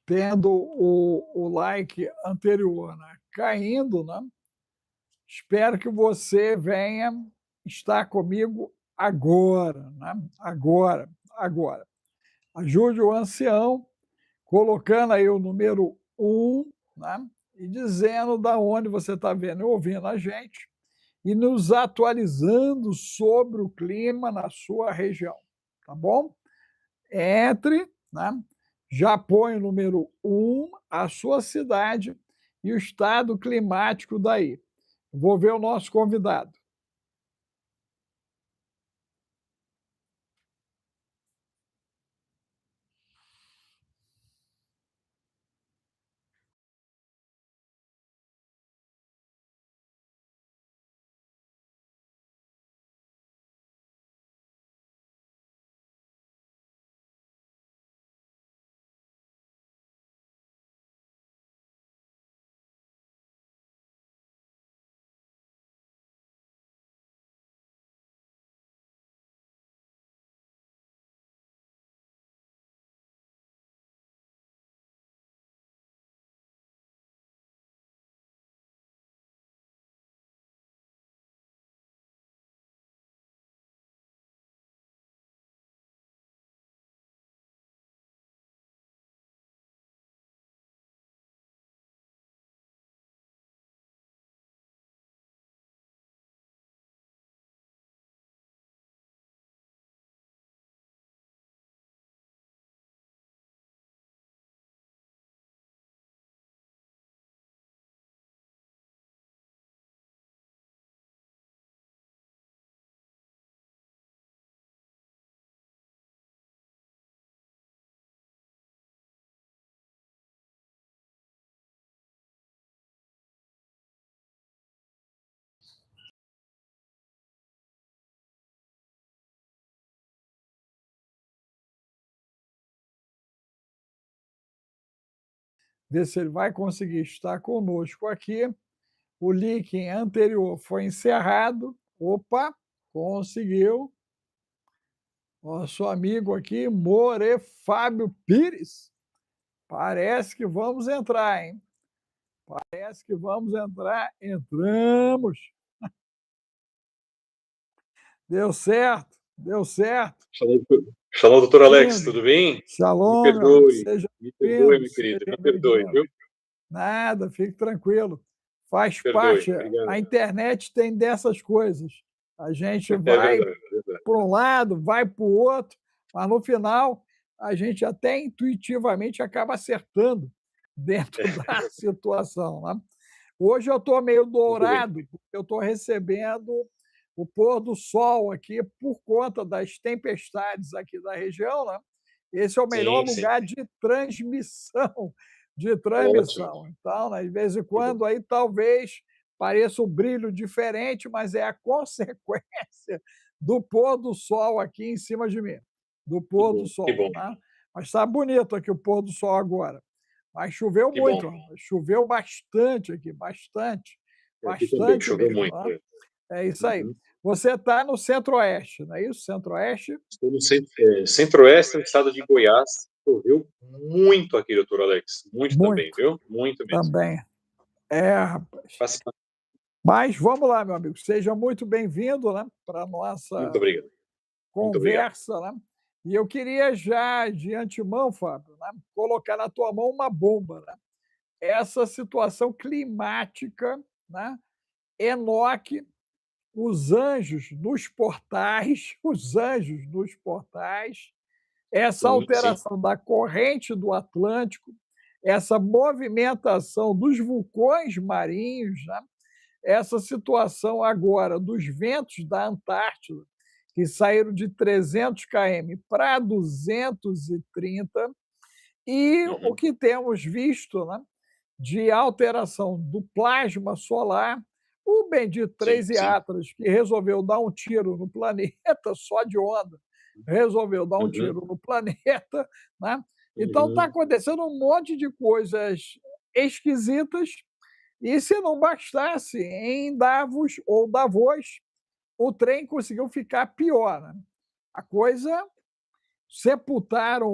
tendo o like anterior, né, caindo, né, espero que você venha estar comigo agora, né, agora. Ajude o ancião, colocando aí o número 1, né, e dizendo da onde você está vendo e ouvindo a gente, e nos atualizando sobre o clima na sua região, tá bom? Entre, né? Já põe o número 1, a sua cidade e o estado climático daí. Vou ver o nosso convidado. Ver se ele vai conseguir estar conosco aqui. O link anterior foi encerrado. Opa, conseguiu. Nosso amigo aqui, More Fábio Pires. Parece que vamos entrar, hein? Parece que vamos entrar. Entramos. Deu certo, deu certo. Shalom, doutor Alex, tudo bem? Shalom, meu amigo. Seja me perdoe, bem-vindo. meu querido, Seja me perdoe, viu? Nada, fique tranquilo. Faz Perdoe, parte. obrigado. A internet tem dessas coisas. A gente É vai verdade, é verdade. para um lado, vai para o outro, mas no final a gente até intuitivamente acaba acertando dentro da situação, né? Hoje eu estou meio dourado, porque eu estou recebendo o pôr do sol aqui por conta das tempestades aqui da região, né? Esse é o melhor Sim, sim. lugar de transmissão, de Ótimo. transmissão. Então, né, de vez em quando, aí talvez pareça um brilho diferente, mas é a consequência do pôr do sol aqui em cima de mim, do pôr do Que sol, bom. né? Mas está bonito aqui o pôr do sol agora. Mas choveu Que muito, bom. choveu bastante aqui, bastante, Aqui também bastante choveu mesmo, muito. né? É isso aí. Uhum. Você está no Centro-Oeste, não é isso? Centro-Oeste? Estou no centro-oeste do estado de Goiás. Choveu muito aqui, doutor Alex. Muito também, Muito, viu? Muito mesmo. também. É, rapaz. Bastante. Mas vamos lá, meu amigo. Seja muito bem-vindo, né, para a nossa Muito obrigado. Muito obrigado. conversa, né? E eu queria já, de antemão, Fábio, né, colocar na tua mão uma bomba, né? Essa situação climática, né? Enoque, os anjos nos portais, os anjos nos portais, essa Sim, sim. alteração da corrente do Atlântico, essa movimentação dos vulcões marinhos, né? Essa situação agora dos ventos da Antártida, que saíram de 300 km para 230, e o que temos visto, né, de alteração do plasma solar, o bendito Sim, 3 sim. Atlas, que resolveu dar um tiro no planeta só de onda, resolveu dar um Uhum. tiro no planeta, né? Então está acontecendo um monte de coisas esquisitas, e se não bastasse, em Davos ou Davos, o trem conseguiu ficar pior, né? A coisa sepultaram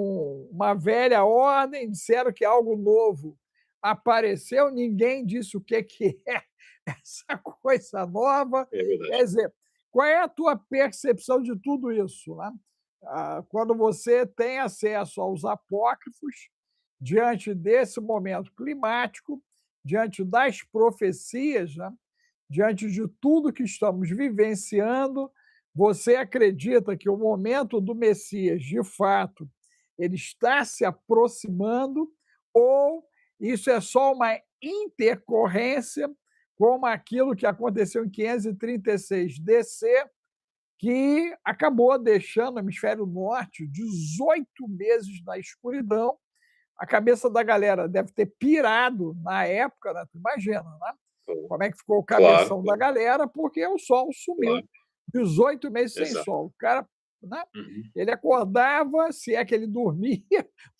uma velha ordem, disseram que algo novo apareceu, ninguém disse o que é essa coisa nova. É verdade. Quer dizer, qual é a tua percepção de tudo isso, né? Quando você tem acesso aos apócrifos, diante desse momento climático, diante das profecias, né? Diante de tudo que estamos vivenciando, você acredita que o momento do Messias, de fato, ele está se aproximando ou isso é só uma intercorrência, como aquilo que aconteceu em 536 DC, que acabou deixando o hemisfério norte 18 meses na escuridão. A cabeça da galera deve ter pirado na época, né? Tu imagina, né? Como é que ficou o Claro, cabeção da claro, galera, porque o sol sumiu. claro. 18 meses sem Exato. sol. O cara, né? Uhum. Ele acordava, se é que ele dormia,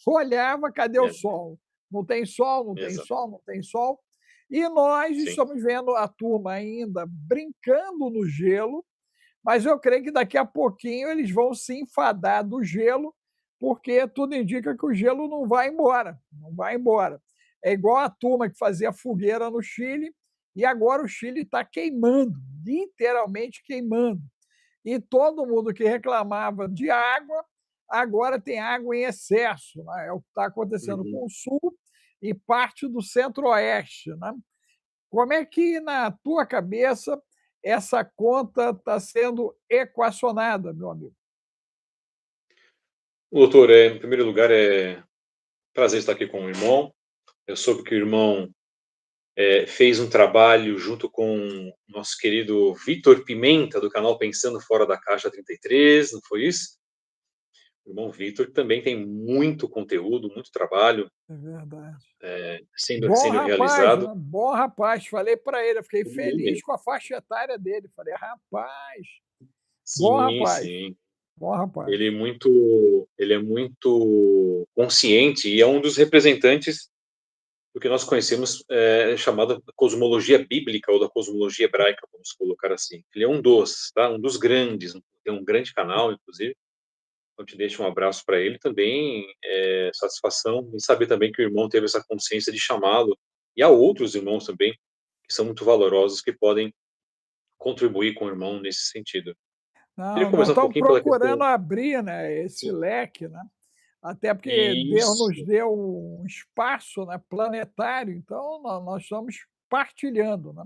olhava, cadê o É, sol? Não tem sol, não tem exato. sol, não tem sol. E nós Sim. estamos vendo a turma ainda brincando no gelo, mas eu creio que daqui a pouquinho eles vão se enfadar do gelo, porque tudo indica que o gelo não vai embora, não vai embora. É igual a turma que fazia fogueira no Chile, e agora o Chile está queimando, literalmente queimando. E todo mundo que reclamava de água, agora tem água em excesso. Né? É o que está acontecendo Uhum. com o Sul e parte do Centro-Oeste. Né? Como é que, na tua cabeça, essa conta está sendo equacionada, meu amigo? Doutor, em primeiro lugar, é prazer estar aqui com o irmão. Eu soube que o irmão fez um trabalho junto com o nosso querido Vitor Pimenta, do canal Pensando Fora da Caixa 33, não foi isso? O irmão Vitor também tem muito conteúdo, muito trabalho É verdade. sendo realizado. Né? Bom rapaz, falei para ele, eu fiquei feliz Ele, com a faixa etária dele. Falei, rapaz, bom sim, rapaz, sim. bom rapaz. Ele é muito consciente e é um dos representantes do que nós conhecemos chamada cosmologia bíblica ou da cosmologia hebraica, vamos colocar assim. Ele é um dos, tá? Um dos grandes, tem um grande canal, inclusive. Então, te deixo um abraço para ele também. Satisfação em saber também que o irmão teve essa consciência de chamá-lo e há outros irmãos também que são muito valorosos que podem contribuir com o irmão nesse sentido. Queria Não, nós começar um estamos pouquinho pela procurando questão. abrir, né, esse Sim, leque, né? Até porque Deus nos isso, deu um espaço, né, planetário, então nós estamos partilhando, né?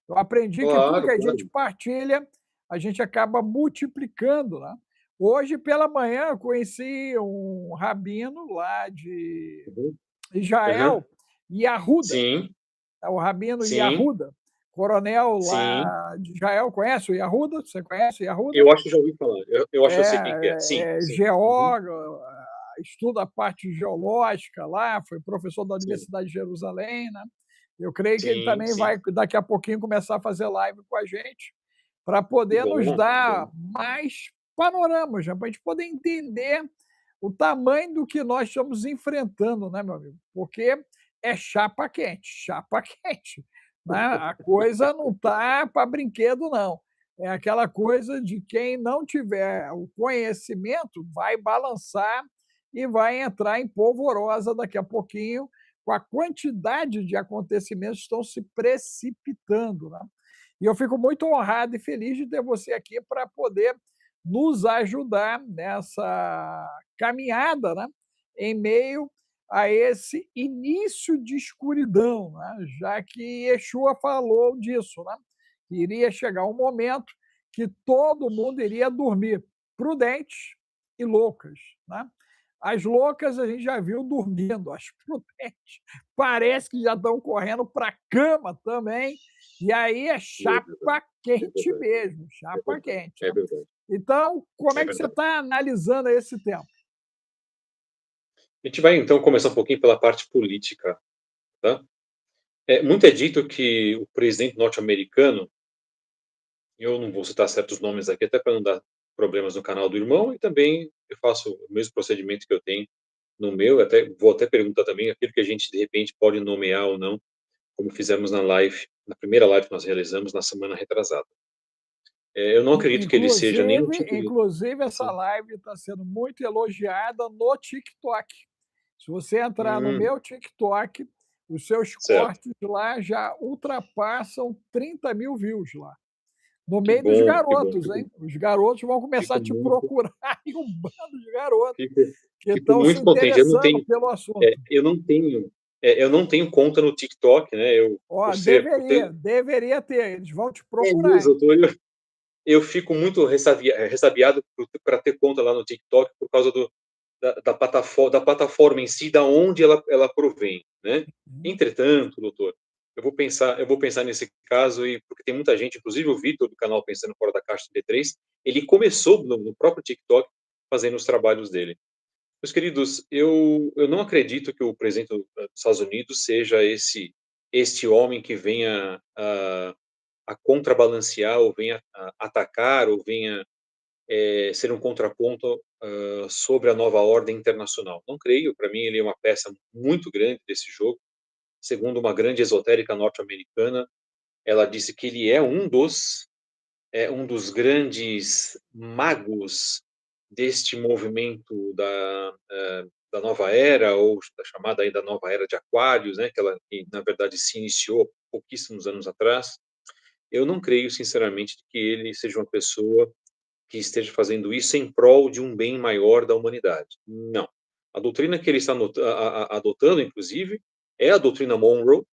Eu aprendi que tudo que claro, a gente claro. partilha, a gente acaba multiplicando, né? Hoje pela manhã eu conheci um rabino lá de Uhum. Aham. Israel, Yahuda, Sim, é o rabino sim, Yahuda, coronel sim. lá de Israel. Conhece o Yahuda? Você conhece o Yahuda? Eu acho que já ouvi falar. Eu acho que eu sei quem que é. Sim, sim. Uhum. Geógrafo, estuda a parte geológica lá, foi professor da Sim, Universidade de Jerusalém, né? Eu creio que ele sim, também sim. vai, daqui a pouquinho, começar a fazer live com a gente, para Que poder nos bom, que dar bom. mais panoramas, né? Para a gente poder entender o tamanho do que nós estamos enfrentando, né, meu amigo? Porque é chapa quente. Né? A coisa não está para brinquedo, não. É aquela coisa de quem não tiver o conhecimento vai balançar e vai entrar em polvorosa daqui a pouquinho, com a quantidade de acontecimentos que estão se precipitando. Né? E eu fico muito honrado e feliz de ter você aqui para poder nos ajudar nessa caminhada, né? Em meio a esse início de escuridão, né? Já que Yeshua falou disso, né? Iria chegar um momento que todo mundo iria dormir, prudentes e loucas. Né? As loucas a gente já viu dormindo, as prudentes parece que já estão correndo para a cama também, e aí é É verdade, chapa é quente verdade, mesmo, é chapa verdade, quente. é Né? verdade, Então, como é é que você verdade. está analisando esse tempo? A gente vai então começar um pouquinho pela parte política, tá? Muito é dito que o presidente norte-americano, eu não vou citar certos nomes aqui, até para não dar problemas no canal do irmão, e também eu faço o mesmo procedimento que eu tenho no meu, vou até perguntar também aquilo que a gente de repente pode nomear ou não, como fizemos na live, na primeira live que nós realizamos na semana retrasada. Eu não acredito que ele seja nenhum tipo de... Inclusive essa Sim. live está sendo muito elogiada no TikTok. Se você entrar no meu TikTok, os seus Certo. cortes lá já ultrapassam 30.000 views lá. No Que meio dos bom, que bom. garotos, hein? Os garotos vão começar Fico a te muito, procurar e um bando de garotos fico, que fico estão se muito contente. interessando pelo assunto. Eu não tenho conta no TikTok, né? Ó, deveria ter, eles vão te é procurar, mesmo, hein? eu fico muito ressabiado para ter conta lá no TikTok por causa da plataforma em si, da onde ela provém, né? Entretanto, doutor, eu vou pensar nesse caso e porque tem muita gente, inclusive o Vitor do canal Pensando Fora da Caixa D3, ele começou no próprio TikTok fazendo os trabalhos dele. Meus queridos, eu não acredito que o presidente dos Estados Unidos seja este homem que venha a contrabalancear ou venha a atacar ou venha ser um contraponto sobre a nova ordem internacional. Não creio, para mim ele é uma peça muito grande desse jogo. Segundo uma grande esotérica norte-americana, ela disse que ele é um dos grandes magos deste movimento da nova era, ou da chamada aí da nova era de Aquários, né, que na verdade se iniciou pouquíssimos anos atrás. Eu não creio, sinceramente, que ele seja uma pessoa que esteja fazendo isso em prol de um bem maior da humanidade. Não. A doutrina que ele está adotando, inclusive, é a doutrina Monroe,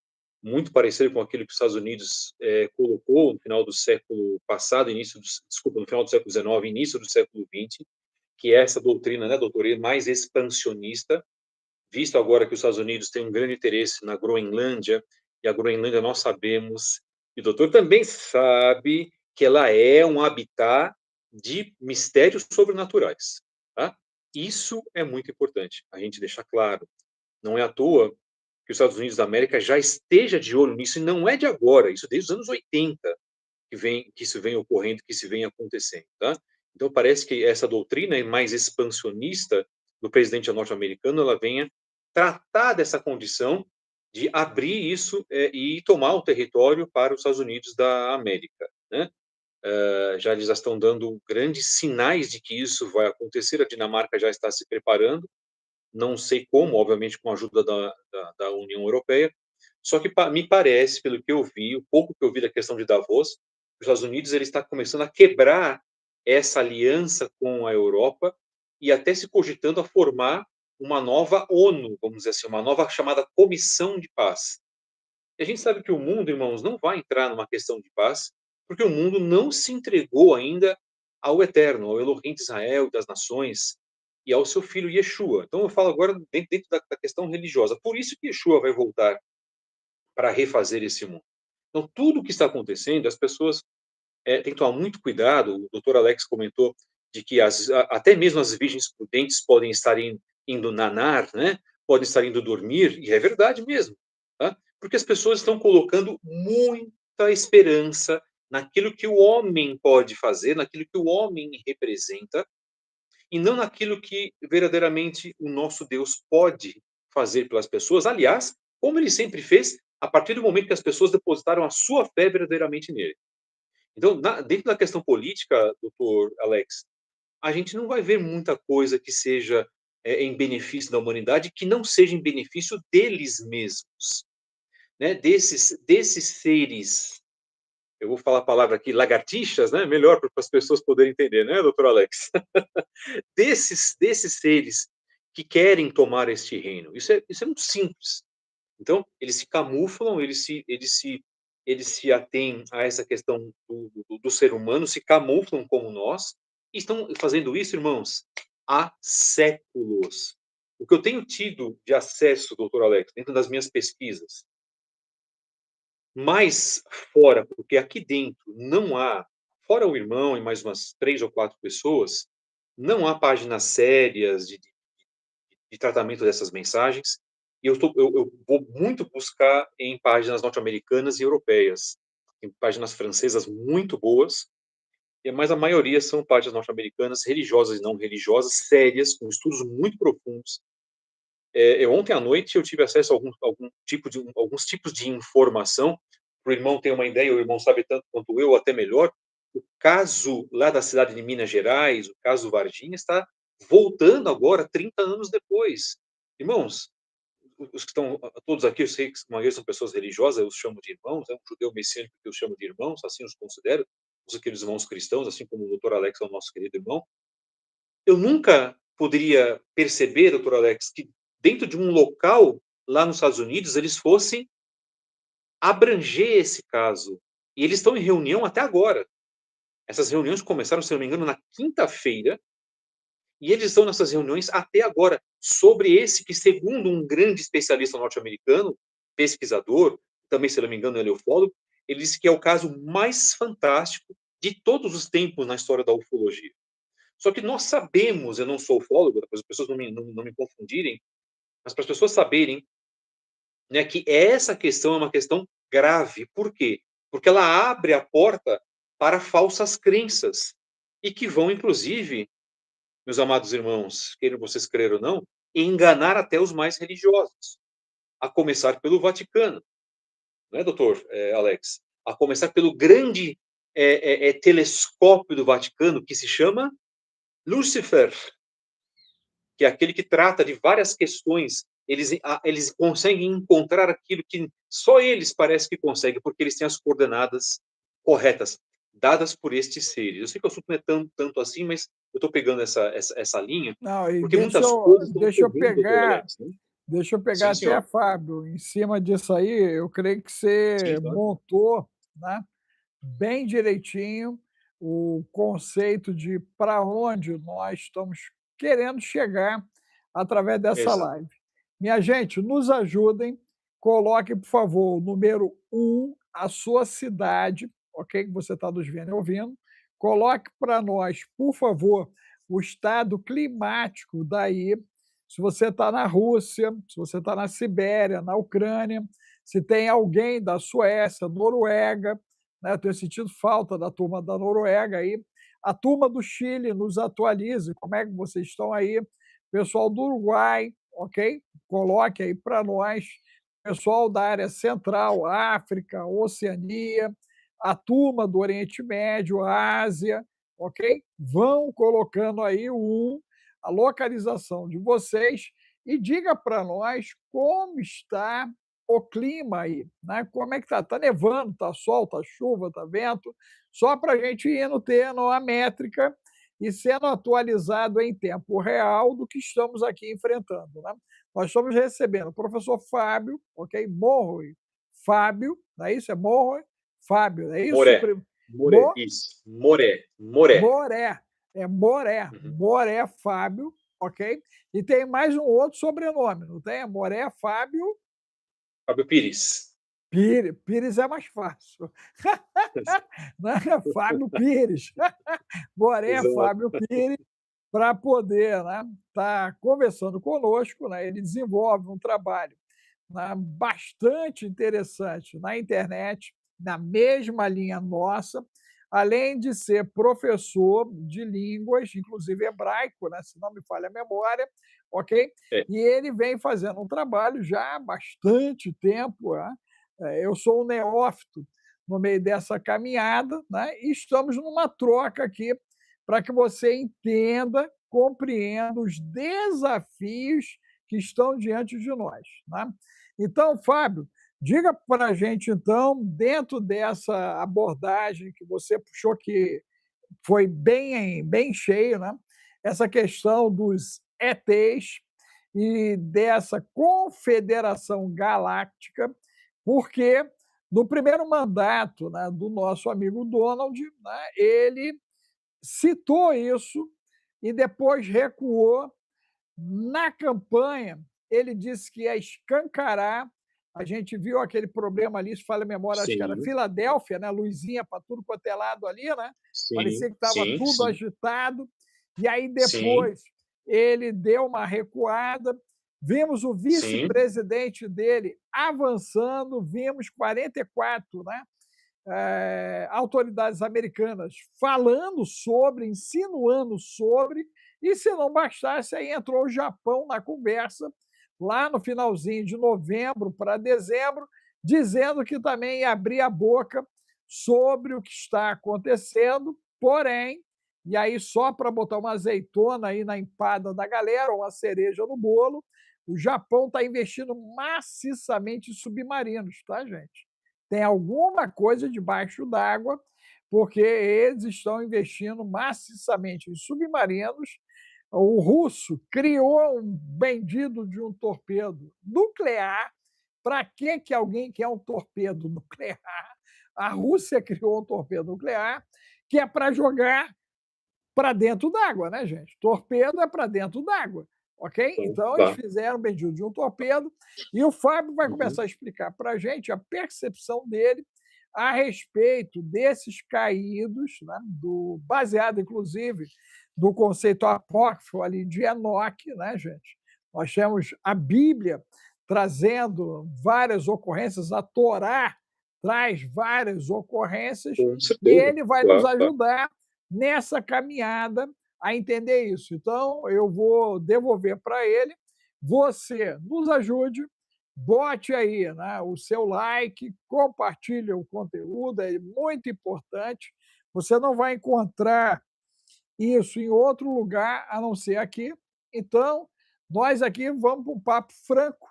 muito parecida com aquilo que os Estados Unidos colocou no final do século passado, no final do século XIX, início do século XX, que é essa doutrina, né, doutor, mais expansionista, visto agora que os Estados Unidos têm um grande interesse na Groenlândia, e a Groenlândia nós sabemos, e o doutor também sabe que ela é um habitat de mistérios sobrenaturais. Tá? Isso é muito importante, a gente deixar claro. Não é à toa que os Estados Unidos da América já esteja de olho nisso, e não é de agora, isso desde os anos 80 que isso vem ocorrendo, que isso vem acontecendo. Tá? Então, parece que essa doutrina mais expansionista do presidente norte-americano, ela venha tratar dessa condição de abrir isso e tomar o território para os Estados Unidos da América. Né? Já eles já estão dando grandes sinais de que isso vai acontecer, a Dinamarca já está se preparando, não sei como, obviamente com a ajuda da União Europeia, só que me parece, pelo que eu vi, o pouco que eu vi da questão de Davos, os Estados Unidos ele está começando a quebrar essa aliança com a Europa e até se cogitando a formar uma nova ONU, vamos dizer assim, uma nova chamada Comissão de Paz. E a gente sabe que o mundo, irmãos, não vai entrar numa questão de paz, porque o mundo não se entregou ainda ao Eterno, ao Elohim de Israel e das nações, e ao seu filho Yeshua. Então eu falo agora dentro da questão religiosa. Por isso que Yeshua vai voltar para refazer esse mundo. Então tudo o que está acontecendo, as pessoas têm que tomar muito cuidado. O doutor Alex comentou de que até mesmo as virgens prudentes podem estar indo nanar, né? Podem estar indo dormir, e é verdade mesmo. Tá? Porque as pessoas estão colocando muita esperança naquilo que o homem pode fazer, naquilo que o homem representa, e não naquilo que verdadeiramente o nosso Deus pode fazer pelas pessoas. Aliás, como ele sempre fez, a partir do momento que as pessoas depositaram a sua fé verdadeiramente nele. Então, dentro da questão política, doutor Alex, a gente não vai ver muita coisa que seja em benefício da humanidade, que não seja em benefício deles mesmos, né? Desses seres, eu vou falar a palavra aqui, lagartixas, né? Melhor para as pessoas poderem entender, né, doutor Alex? desses seres que querem tomar este reino. Isso é muito simples. Então, eles se camuflam, eles se atêm a essa questão do ser humano, se camuflam como nós, e estão fazendo isso, irmãos, há séculos. O que eu tenho tido de acesso, doutor Alex, dentro das minhas pesquisas, mais fora, porque aqui dentro não há, fora o irmão e mais umas 3 ou 4 pessoas, não há páginas sérias de tratamento dessas mensagens. E eu vou muito buscar em páginas norte-americanas e europeias. Tem páginas francesas muito boas, mas a maioria são páginas norte-americanas, religiosas e não religiosas, sérias, com estudos muito profundos. Ontem à noite eu tive acesso a alguns tipos de informação, para o irmão ter uma ideia, o irmão sabe tanto quanto eu, ou até melhor. o caso lá da cidade de Minas Gerais, o caso Varginha, está voltando agora, 30 anos depois. Irmãos, os que estão todos aqui, eu sei que a maioria são pessoas religiosas, eu os chamo de irmãos, é um judeu messiânico que eu chamo de irmãos, assim os considero, os aqueles irmãos cristãos, assim como o doutor Alex é o nosso querido irmão. Eu nunca poderia perceber, doutor Alex, que dentro de um local lá nos Estados Unidos eles fossem abranger esse caso. E eles estão em reunião até agora. Essas reuniões começaram, se não me engano, na quinta-feira, e eles estão nessas reuniões até agora sobre esse que, segundo um grande especialista norte-americano, pesquisador, também, se não me engano, ele é ufólogo, ele disse que é o caso mais fantástico de todos os tempos na história da ufologia. Só que nós sabemos, eu não sou ufólogo, para as pessoas não me confundirem, mas para as pessoas saberem, né, que essa questão é uma questão grave. Por quê? Porque ela abre a porta para falsas crenças e que vão, inclusive, meus amados irmãos, queiram vocês crer ou não, enganar até os mais religiosos, a começar pelo Vaticano, não é, doutor Alex? A começar pelo grande telescópio do Vaticano, que se chama Lúcifer, que é aquele que trata de várias questões. Eles conseguem encontrar aquilo que só eles parece que conseguem, porque eles têm as coordenadas corretas, dadas por estes seres. Eu sei que o assunto não é tanto assim, mas eu estou pegando essa linha, Não, e porque muitas coisas estão deixa eu ocorrendo, doutor pegar, Alex. Né? deixa eu pegar Sim, até, senhor. Fábio, em cima disso aí, eu creio que Sim, você claro. montou, né, bem direitinho o conceito de para onde nós estamos querendo chegar através dessa Exato. live. Minha gente, nos ajudem, coloque, por favor, o número 1, a sua cidade, ok? Que você está nos vendo e ouvindo. Coloque para nós, por favor, o estado climático daí. Se você está na Rússia, se você está na Sibéria, na Ucrânia, se tem alguém da Suécia, Noruega, né? Eu tenho sentido falta da turma da Noruega aí. A turma do Chile nos atualize, como é que vocês estão aí? Pessoal do Uruguai, ok? Coloque aí para nós. Pessoal da área central, África, Oceania, a turma do Oriente Médio, Ásia, ok? Vão colocando aí a localização de vocês e diga para nós como está o clima aí, né? Como é que tá? Tá nevando, tá sol, tá chuva, tá vento, só para a gente ir tendo a métrica e sendo atualizado em tempo real do que estamos aqui enfrentando, né? Nós estamos recebendo o professor Fábio, ok? Morroy, Fábio, não é isso? É Morroy, Fábio, é isso? Moré. Moré, isso. Moré. Moré. Moré, é Moré, Uhum. Moré Fábio, ok? E tem mais um outro sobrenome, não tem? É Moré Fábio Fábio Pires. Pires. Pires é mais fácil. Né? Fábio Pires. Moré Exato. Fábio Pires, para poder estar conversando conosco. Né? Ele desenvolve um trabalho, né, bastante interessante na internet, na mesma linha nossa, além de ser professor de línguas, inclusive hebraico, né, se não me falha a memória, ok? É. E ele vem fazendo um trabalho já há bastante tempo. Né? Eu sou um neófito no meio dessa caminhada, né? E estamos numa troca aqui para que você entenda, compreenda os desafios que estão diante de nós. Né? Então, Fábio, diga para a gente, então, dentro dessa abordagem que você puxou, que foi bem cheio, né? Essa questão dos ETs e dessa confederação galáctica, porque no primeiro mandato, né, do nosso amigo Donald, né, ele citou isso e depois recuou. Na campanha, ele disse que ia escancarar. A gente viu aquele problema ali, se falha a memória, acho que era Sim, Filadélfia, né? Luzinha para tudo quanto é lado ali, né? Parecia sim, que estava sim, tudo sim, agitado. E aí sim, depois ele deu uma recuada. Vimos o sim, vice-presidente dele avançando, vimos 44, né? Autoridades americanas falando sobre, insinuando sobre, e se não bastasse, aí entrou o Japão na conversa, lá no finalzinho de novembro para dezembro, dizendo que também ia abrir a boca sobre o que está acontecendo, porém, e aí só para botar uma azeitona aí na empada da galera, uma cereja no bolo, o Japão está investindo maciçamente em submarinos, tá, gente? Tem alguma coisa debaixo d'água, porque eles estão investindo maciçamente em submarinos. O russo criou um bendito de um torpedo nuclear. Para que alguém quer um torpedo nuclear? A Rússia criou um torpedo nuclear que é para jogar para dentro d'água, né, gente? Torpedo é para dentro d'água, ok? Então, Então, eles tá. fizeram bendito de um torpedo e o Fábio vai Uhum. começar a explicar para a gente a percepção dele a respeito desses caídos, né, baseado, inclusive, no conceito apócrifo ali de Enoque, né, gente? Nós temos a Bíblia trazendo várias ocorrências, a Torá traz várias ocorrências, Com e certeza. ele vai nos Claro, claro. ajudar nessa caminhada a entender isso. Então, eu vou devolver para ele. Você nos ajude, bote aí, né, o seu like, compartilhe o conteúdo, é muito importante. Você não vai encontrar isso em outro lugar a não ser aqui. Então, nós aqui vamos para um papo franco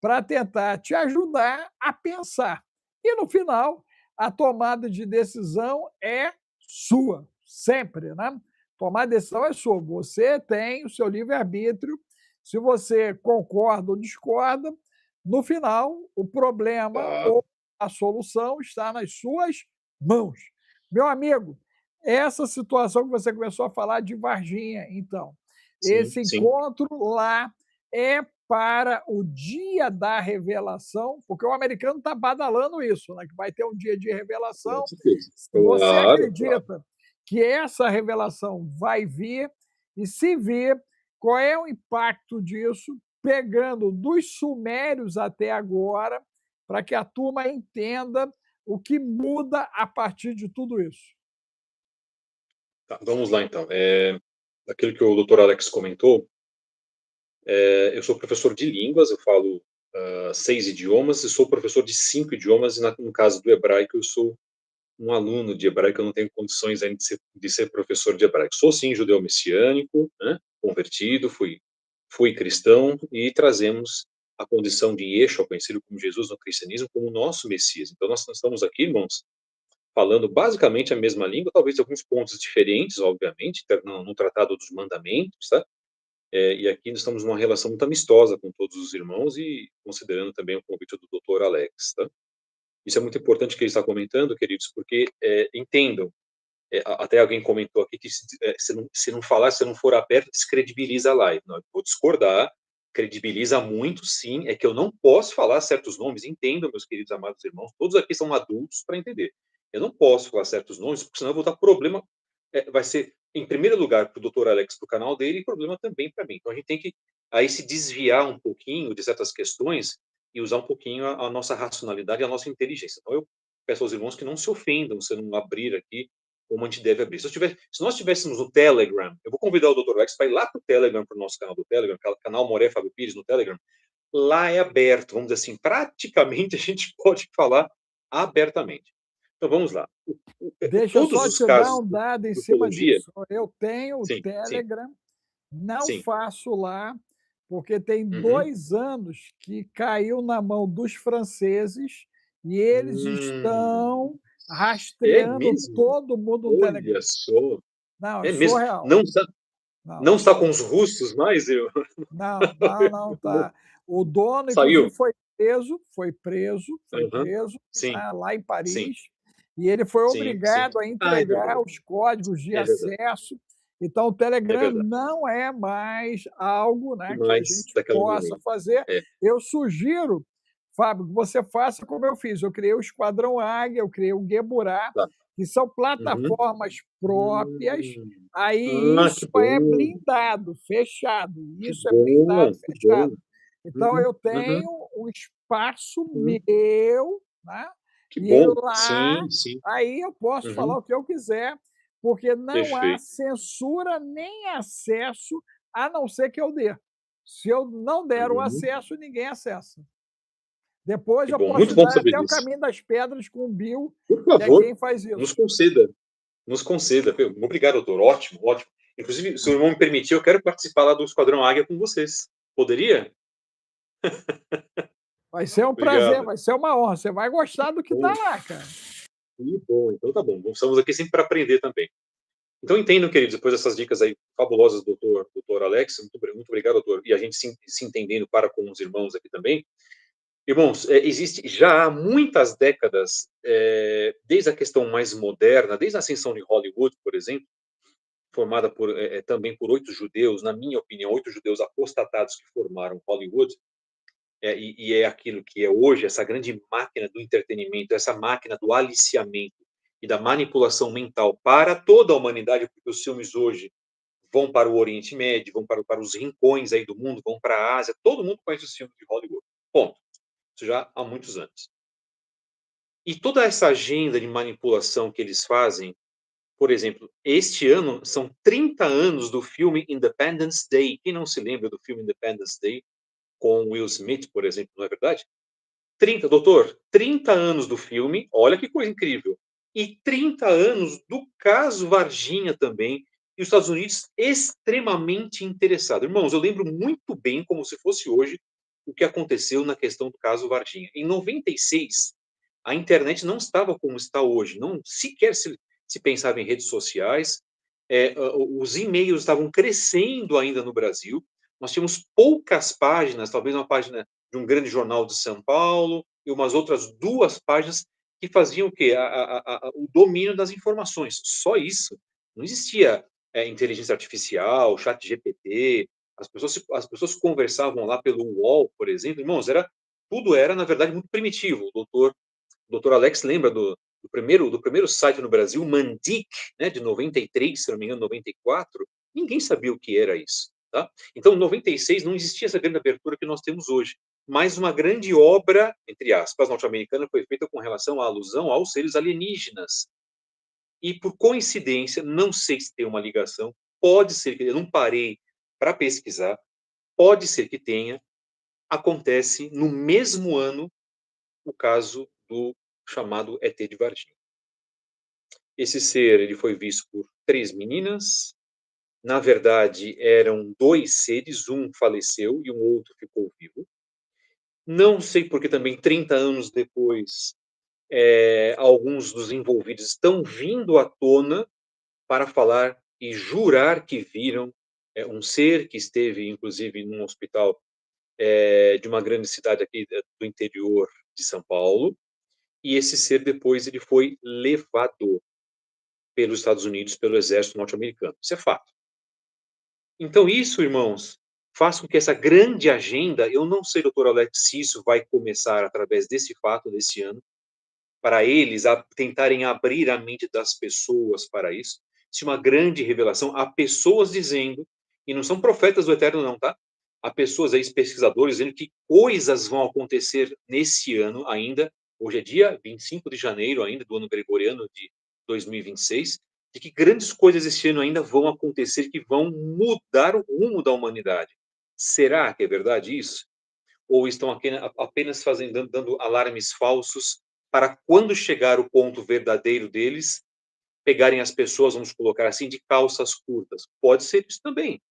para tentar te ajudar a pensar. E no final, a tomada de decisão é sua, sempre, né? Tomar decisão é sua. Você tem o seu livre-arbítrio. Se você concorda ou discorda, no final, o problema Tá. ou a solução está nas suas mãos. Meu amigo, essa situação que você começou a falar de Varginha, então, Sim, esse sim. encontro lá é para o dia da revelação, porque o americano está badalando isso, né, que vai ter um dia de Com revelação. certeza. Se você Claro, claro. acredita que essa revelação vai vir, e se vir, qual é o impacto disso, pegando dos sumérios até agora, para que a turma entenda o que muda a partir de tudo isso. Tá, vamos lá então. Aquilo que o doutor Alex comentou, eu sou professor de línguas, eu falo 6 idiomas e sou professor de 5 idiomas, e no caso do hebraico eu sou um aluno de hebraico, eu não tenho condições ainda de ser professor de hebraico. Sou sim judeu messiânico, né, convertido, fui cristão, e trazemos a condição de Yeshua, conhecido como Jesus no cristianismo, como nosso Messias. Então nós estamos aqui, irmãos, falando basicamente a mesma língua, talvez alguns pontos diferentes, obviamente, no Tratado dos Mandamentos, tá? E aqui nós estamos numa relação muito amistosa com todos os irmãos, e considerando também o convite do Dr. Alex, tá? Isso é muito importante que ele está comentando, queridos, porque entendam, até alguém comentou aqui que se não falar, se não for aberto, descredibiliza a live. Não, eu vou discordar, credibiliza muito, sim, é que eu não posso falar certos nomes, entendam, meus queridos amados irmãos, todos aqui são adultos para entender. Eu não posso falar certos nomes, porque senão eu vou dar problema, vai ser, em primeiro lugar, para o Dr. Alex, para o canal dele, e problema também para mim. Então a gente tem que aí se desviar um pouquinho de certas questões e usar um pouquinho a nossa racionalidade e a nossa inteligência. Então eu peço aos irmãos que não se ofendam se eu não abrir aqui como a gente deve abrir. Se nós estivéssemos no Telegram, eu vou convidar o Dr. Alex para ir lá para o Telegram, para o nosso canal do Telegram, canal Moré Fábio Pires no Telegram. Lá é aberto, vamos dizer assim, praticamente a gente pode falar abertamente. Então vamos lá. Deixa eu Todos só os te dar casos um de dado em cima ufologia, disso. Eu tenho o sim, sim, Telegram, não sim. faço lá, porque tem Uhum. 2 anos que caiu na mão dos franceses e eles Hum, estão é rastreando mesmo? todo mundo no Olha Telegram. só. Não, é É mesmo. surreal. Não está, Não, não é está com surreal. os russos mais, eu. Não, não, não, tá. O dono, inclusive, Saiu. foi Uhum. preso, Sim, né, lá em sim, Paris, e ele foi sim, sim. obrigado a Ah, é entregar verdade. os códigos de É verdade. acesso. Então, o É Telegram verdade. não é mais algo, né, que a Mais gente daquela possa maneira. fazer. É, Eu sugiro, Fábio, que você faça como eu fiz. Eu criei o Esquadrão Águia, eu criei o Gueburá, tá. que são Uhum. plataformas próprias. Hum. Aí Ah, isso é blindado, fechado. que Isso é blindado, bom, que bom. fechado. Então, Uhum, eu uhum, tenho um espaço uhum. meu, né? Que E bom. lá, Sim, sim. aí eu posso falar Uhum. o que eu quiser, porque não há Perfeito. censura nem acesso, a não ser que eu dê. Se eu não der o Uhum. acesso, ninguém acessa. Depois Que eu bom, posso muito bom dar saber até o disso. Caminho das Pedras com o Bill, Por que é favor, quem faz nos isso. conceda. Nos conceda. Obrigado, doutor. Ótimo, ótimo. Inclusive, se o irmão me permitir, eu quero participar lá do Esquadrão Águia com vocês. Poderia? Vai ser um prazer, Obrigado. vai ser uma honra. Você vai gostar do que está Bom, lá, cara. que bom. Então tá bom. Estamos aqui sempre para aprender também. Então entendam, queridos, depois dessas dicas aí fabulosas do doutor Alex, muito obrigado, doutor. E a gente se entendendo para com os irmãos aqui também. Irmãos, existe já há muitas décadas, desde a questão mais moderna, desde a ascensão de Hollywood, por exemplo, formada também por 8 judeus, na minha opinião, 8 judeus apostatados que formaram Hollywood, e é aquilo que é hoje, essa grande máquina do entretenimento, essa máquina do aliciamento e da manipulação mental para toda a humanidade, porque os filmes hoje vão para o Oriente Médio, vão para os rincões aí do mundo, vão para a Ásia, todo mundo conhece os filmes de Hollywood. Ponto. Isso já há muitos anos. E toda essa agenda de manipulação que eles fazem, por exemplo, este ano são 30 anos do filme Independence Day. Quem não se lembra do filme Independence Day com Will Smith, por exemplo, não é verdade? 30 anos do filme, olha que coisa incrível. E 30 anos do caso Varginha também, e os Estados Unidos extremamente interessado. Irmãos, eu lembro muito bem, como se fosse hoje, o que aconteceu na questão do caso Varginha. Em 96, a internet não estava como está hoje, não sequer se pensava em redes sociais, os e-mails estavam crescendo ainda no Brasil, nós tínhamos poucas páginas, talvez uma página de um grande jornal de São Paulo e umas outras 2 páginas que faziam o quê? O domínio das informações. Só isso. Não existia inteligência artificial, chat GPT, as pessoas conversavam lá pelo UOL, por exemplo. Irmãos, tudo era, na verdade, muito primitivo. O doutor Alex lembra do primeiro site no Brasil, Mandic, né, de 93, se não me engano, 94. Ninguém sabia o que era isso. Tá? Então, em 96, não existia essa grande abertura que nós temos hoje. Mas uma grande obra, entre aspas, norte-americana foi feita com relação à alusão aos seres alienígenas. E, por coincidência, não sei se tem uma ligação, pode ser que eu não parei para pesquisar, pode ser que tenha, acontece no mesmo ano o caso do chamado ET de Varginha. Esse ser ele foi visto por 3 meninas. Na verdade, eram 2 seres, um faleceu e um outro ficou vivo. Não sei porque também 30 anos depois, alguns dos envolvidos estão vindo à tona para falar e jurar que viram um ser que esteve, inclusive, num hospital de uma grande cidade aqui do interior de São Paulo, e esse ser depois ele foi levado pelos Estados Unidos, pelo exército norte-americano. Isso é fato. Então isso, irmãos, faz com que essa grande agenda, eu não sei, doutor Alex, se isso vai começar através desse fato, desse ano, para eles tentarem abrir a mente das pessoas para isso, se uma grande revelação, há pessoas dizendo, e não são profetas do Eterno não, tá? Há pessoas aí, pesquisadores, dizendo que coisas vão acontecer nesse ano ainda, hoje é dia 25 de janeiro ainda, do ano gregoriano de 2026, de que grandes coisas esse ano ainda vão acontecer que vão mudar o rumo da humanidade. Será que é verdade isso? Ou estão apenas dando alarmes falsos para quando chegar o ponto verdadeiro deles, pegarem as pessoas, vamos colocar assim, de calças curtas? Pode ser isso também.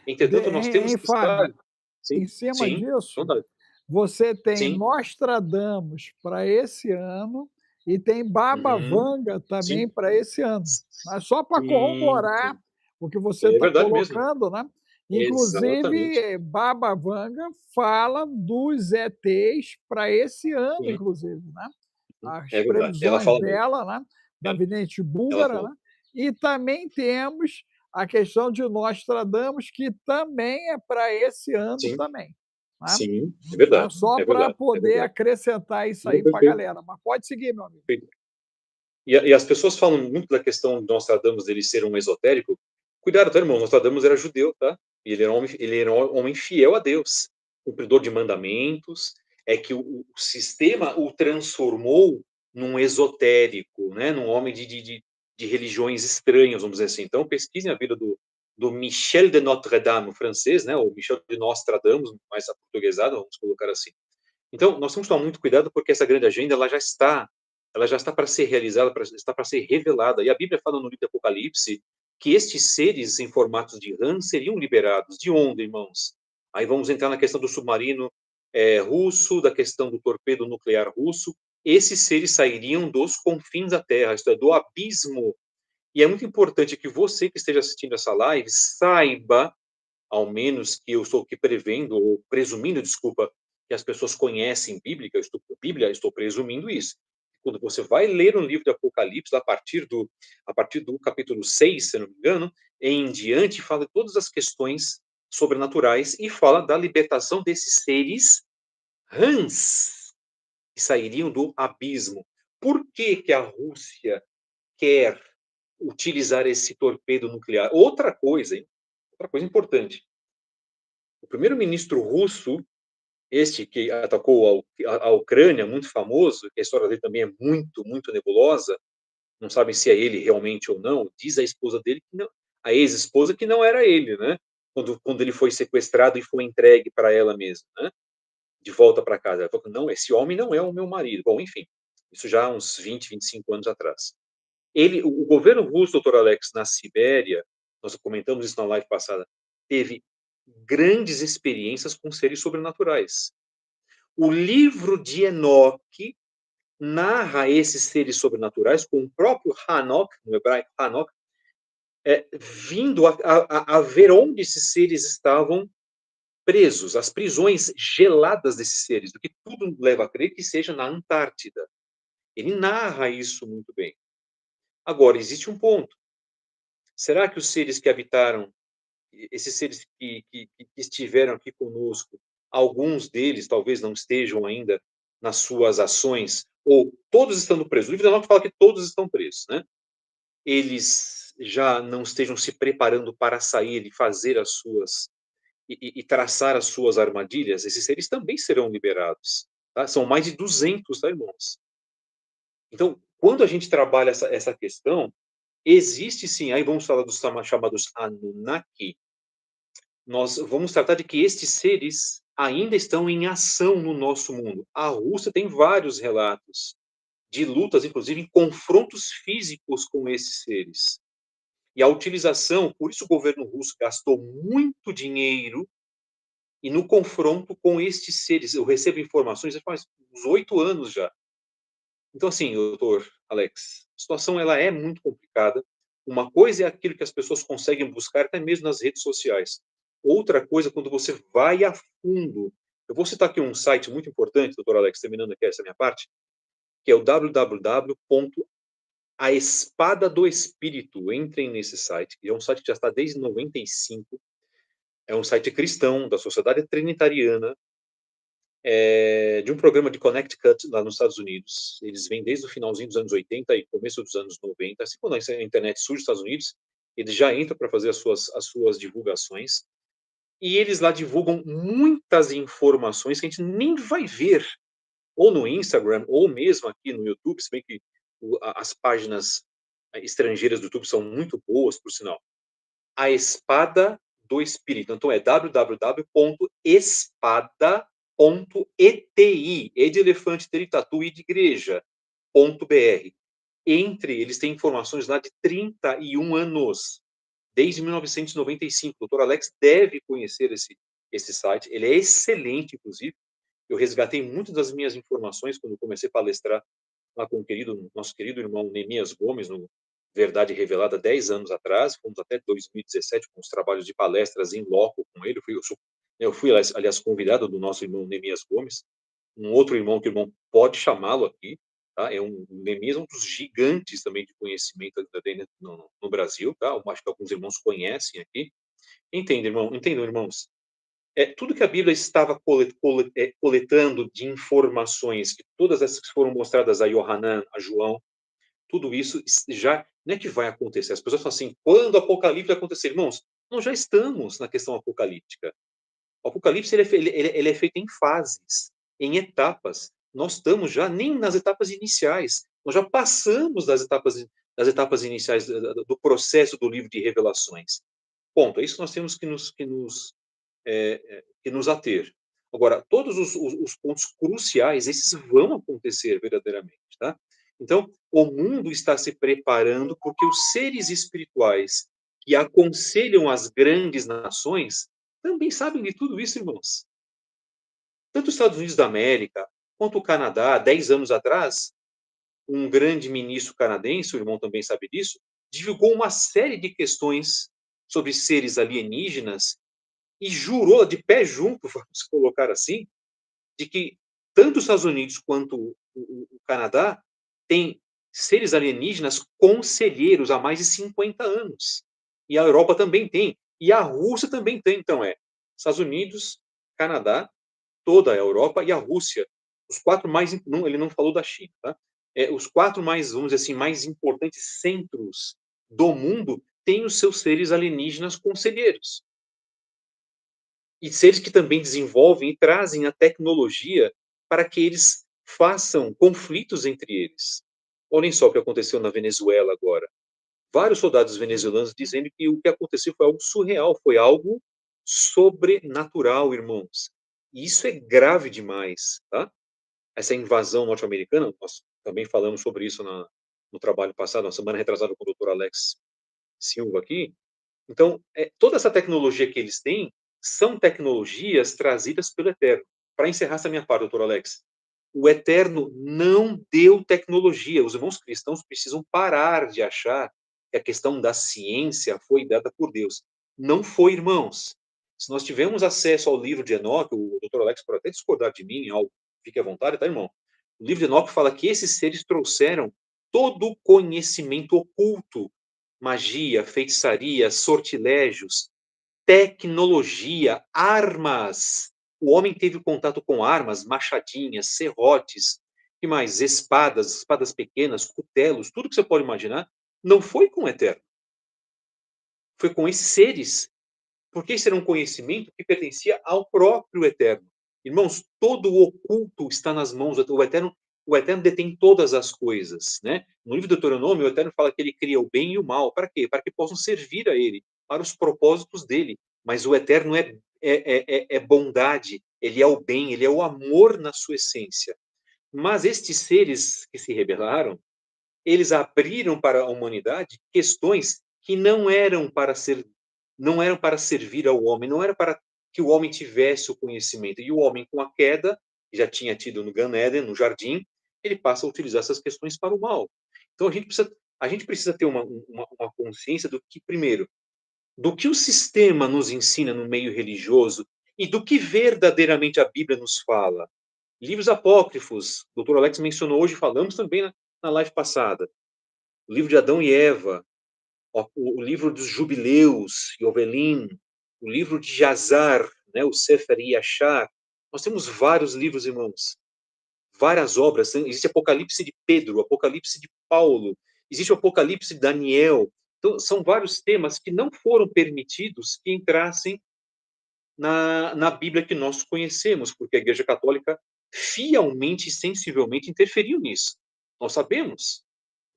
Entretanto, nós temos Hein, que estar... Fábio? Em Sim, cima sim, disso, então, você tem sim, Nostradamus para esse ano e tem Baba Vanga também sim, para esse ano. Mas só para sim, corroborar sim. o que você É está verdade mesmo. colocando, né? Exatamente. Inclusive, Baba Vanga fala dos ETs para esse ano, Sim, inclusive, né? As é verdade. Ela previsões fala mesmo. dela, né? Da Ela, vidente ela búlgara, fala. né? E também temos a questão de Nostradamus, que também é para esse ano Sim, também. Né? sim, é Tá? verdade. Só É para verdade. É poder verdade. acrescentar isso Não, aí para a perfeito. galera. Mas pode seguir, meu amigo. Perfeito. E as pessoas falam muito da questão de Nostradamus dele ser um esotérico. Cuidado, tá, irmão? Nostradamus era judeu, tá? E ele era um homem fiel a Deus, cumpridor de mandamentos. É que o sistema o transformou num esotérico, né? Num homem de religiões estranhas, vamos dizer assim. Então, pesquisem a vida do Michel de Notre Dame, o francês, né? O Michel de Nostradamus, mais aportuguesado, vamos colocar assim. Então, nós temos que tomar muito cuidado, porque essa grande agenda ela já está para ser realizada, está para ser revelada. E a Bíblia fala no livro do Apocalipse que estes seres em formatos de rã seriam liberados. De onde, irmãos? Aí vamos entrar na questão do submarino russo, da questão do torpedo nuclear russo. Esses seres sairiam dos confins da Terra, isto é, do abismo. E é muito importante que você que esteja assistindo essa live saiba, ao menos que eu estou aqui prevendo, ou presumindo, desculpa, que as pessoas conhecem Bíblia, estou presumindo isso. Quando você vai ler o livro de Apocalipse, a partir do capítulo 6, se não me engano, em diante, fala de todas as questões sobrenaturais e fala da libertação desses seres rãs que sairiam do abismo. Por que que a Rússia quer utilizar esse torpedo nuclear? Outra coisa, hein? Outra coisa importante. O primeiro-ministro russo, este que atacou a Ucrânia, muito famoso, que a história dele também é muito, muito nebulosa, não sabem se é ele realmente ou não, diz a esposa dele, que não, a ex-esposa, que não era ele, né? Quando ele foi sequestrado e foi entregue para ela mesma, né? De volta para casa. Ela falou, não, esse homem não é o meu marido. Bom, enfim, isso já há uns 20, 25 anos atrás. O governo russo, doutor Alex, na Sibéria, nós comentamos isso na live passada, teve grandes experiências com seres sobrenaturais. O livro de Enoque narra esses seres sobrenaturais com o próprio Hanok, no hebraico Hanok, vindo a ver onde esses seres estavam presos, as prisões geladas desses seres, do que tudo leva a crer que seja na Antártida. Ele narra isso muito bem. Agora, existe um ponto. Será que os seres que habitaram, esses seres que estiveram aqui conosco, alguns deles talvez não estejam ainda nas suas ações, ou todos estando presos? O livro da Enoque fala que todos estão presos, né? Eles já não estejam se preparando para sair e fazer as suas e traçar as suas armadilhas, esses seres também serão liberados. Tá? São mais de 200, tá, irmãos? Então, quando a gente trabalha essa questão, existe sim, aí vamos falar dos chamados Anunnaki, nós vamos tratar de que estes seres ainda estão em ação no nosso mundo. A Rússia tem vários relatos de lutas, inclusive em confrontos físicos com esses seres. E a utilização, por isso o governo russo gastou muito dinheiro e no confronto com estes seres. Eu recebo informações faz uns 8 anos já. Então, assim, doutor Alex, a situação ela é muito complicada. Uma coisa é aquilo que as pessoas conseguem buscar até mesmo nas redes sociais. Outra coisa, quando você vai a fundo. Eu vou citar aqui um site muito importante, doutor Alex, terminando aqui essa minha parte, que é o www.aespadadoespírito. Entrem nesse site, que é um site que já está desde 95. É um site cristão, da Sociedade Trinitariana, de um programa de Connecticut, lá nos Estados Unidos. Eles vêm desde o finalzinho dos anos 80 e começo dos anos 90. Assim, quando a internet surge nos Estados Unidos, eles já entram para fazer as suas divulgações. E eles lá divulgam muitas informações que a gente nem vai ver, ou no Instagram, ou mesmo aqui no YouTube, se bem que as páginas estrangeiras do YouTube são muito boas, por sinal. A Espada do Espírito. Então é www.espada.eti, e de elefante, de tatu e de igreja.br. Eles têm informações lá de 31 anos, desde 1995. O Dr. Alex deve conhecer esse site, ele é excelente, inclusive. Eu resgatei muitas das minhas informações quando comecei a palestrar lá com nosso querido irmão Neemias Gomes, no Verdade Revelada, 10 anos atrás. Fomos até 2017 com os trabalhos de palestras em loco com ele. Eu fui, aliás, convidado do nosso irmão Neemias Gomes, um outro irmão que o irmão pode chamá-lo aqui. Tá? Neemias é um dos gigantes também de conhecimento no Brasil. Tá? Eu acho que alguns irmãos conhecem aqui. Entendam, irmãos? Tudo que a Bíblia estava coletando de informações, que todas essas que foram mostradas a Yohanan, a João, tudo isso já não é que vai acontecer. As pessoas falam assim, quando o Apocalipse vai acontecer? Irmãos, nós já estamos na questão apocalíptica. O Apocalipse ele é feito em fases, em etapas. Nós estamos já nem nas etapas iniciais. Nós já passamos das etapas iniciais do processo do livro de Revelações. Ponto. É isso que nós temos que nos ater. Agora, todos os pontos cruciais, esses vão acontecer verdadeiramente, tá? Então, o mundo está se preparando porque os seres espirituais que aconselham as grandes nações também sabem de tudo isso, irmãos. Tanto os Estados Unidos da América quanto o Canadá, 10 anos atrás, um grande ministro canadense, o irmão também sabe disso, divulgou uma série de questões sobre seres alienígenas e jurou de pé junto, vamos colocar assim, de que tanto os Estados Unidos quanto o Canadá têm seres alienígenas conselheiros há mais de 50 anos. E a Europa também tem. E a Rússia também tem. Então, Estados Unidos, Canadá, toda a Europa e a Rússia. Os quatro mais. Não, ele não falou da China, tá? Os quatro mais, vamos dizer assim, mais importantes centros do mundo têm os seus seres alienígenas conselheiros. E seres que também desenvolvem e trazem a tecnologia para que eles façam conflitos entre eles. Olhem só o que aconteceu na Venezuela agora. Vários soldados venezuelanos dizendo que o que aconteceu foi algo surreal, foi algo sobrenatural, irmãos. E isso é grave demais, tá? Essa invasão norte-americana, nós também falamos sobre isso no trabalho passado, na semana retrasada com o Dr. Alex Silva aqui. Então, toda essa tecnologia que eles têm são tecnologias trazidas pelo Eterno. Para encerrar essa minha parte, doutor Alex, o Eterno não deu tecnologia. Os irmãos cristãos precisam parar de achar que a questão da ciência foi dada por Deus. Não foi, irmãos. Se nós tivermos acesso ao livro de Enoque, o doutor Alex pode até discordar de mim, algo, fique à vontade, tá, irmão? O livro de Enoque fala que esses seres trouxeram todo o conhecimento oculto, magia, feitiçaria, sortilégios, tecnologia, armas. O homem teve contato com armas, machadinhas, serrotes, que mais? Espadas, espadas pequenas, cutelos, tudo que você pode imaginar, não foi com o Eterno. Foi com esses seres. Porque esse era um conhecimento que pertencia ao próprio Eterno. Irmãos, todo o oculto está nas mãos do Eterno. O Eterno detém todas as coisas, né? No livro do Deuteronômio, o Eterno fala que ele cria o bem e o mal. Para quê? Para que possam servir a ele, para os propósitos dele. Mas o Eterno é bondade, ele é o bem, ele é o amor na sua essência. Mas estes seres que se rebelaram, eles abriram para a humanidade questões que não eram para servir ao homem, não era para que o homem tivesse o conhecimento. E o homem, com a queda, que já tinha tido no Gan Eden, no jardim, ele passa a utilizar essas questões para o mal. Então a gente precisa ter uma consciência do que, primeiro, do que o sistema nos ensina no meio religioso e do que verdadeiramente a Bíblia nos fala. Livros apócrifos, o Dr. Alex mencionou hoje, falamos também na live passada. O livro de Adão e Eva, o livro dos Jubileus, Yovelim, o livro de Jazar, né, o Sefer Yashar. Nós temos vários livros, irmãos, várias obras. Existe Apocalipse de Pedro, Apocalipse de Paulo, existe o Apocalipse de Daniel. Então, são vários temas que não foram permitidos que entrassem na Bíblia que nós conhecemos, porque a Igreja Católica fielmente e sensivelmente interferiu nisso. Nós sabemos.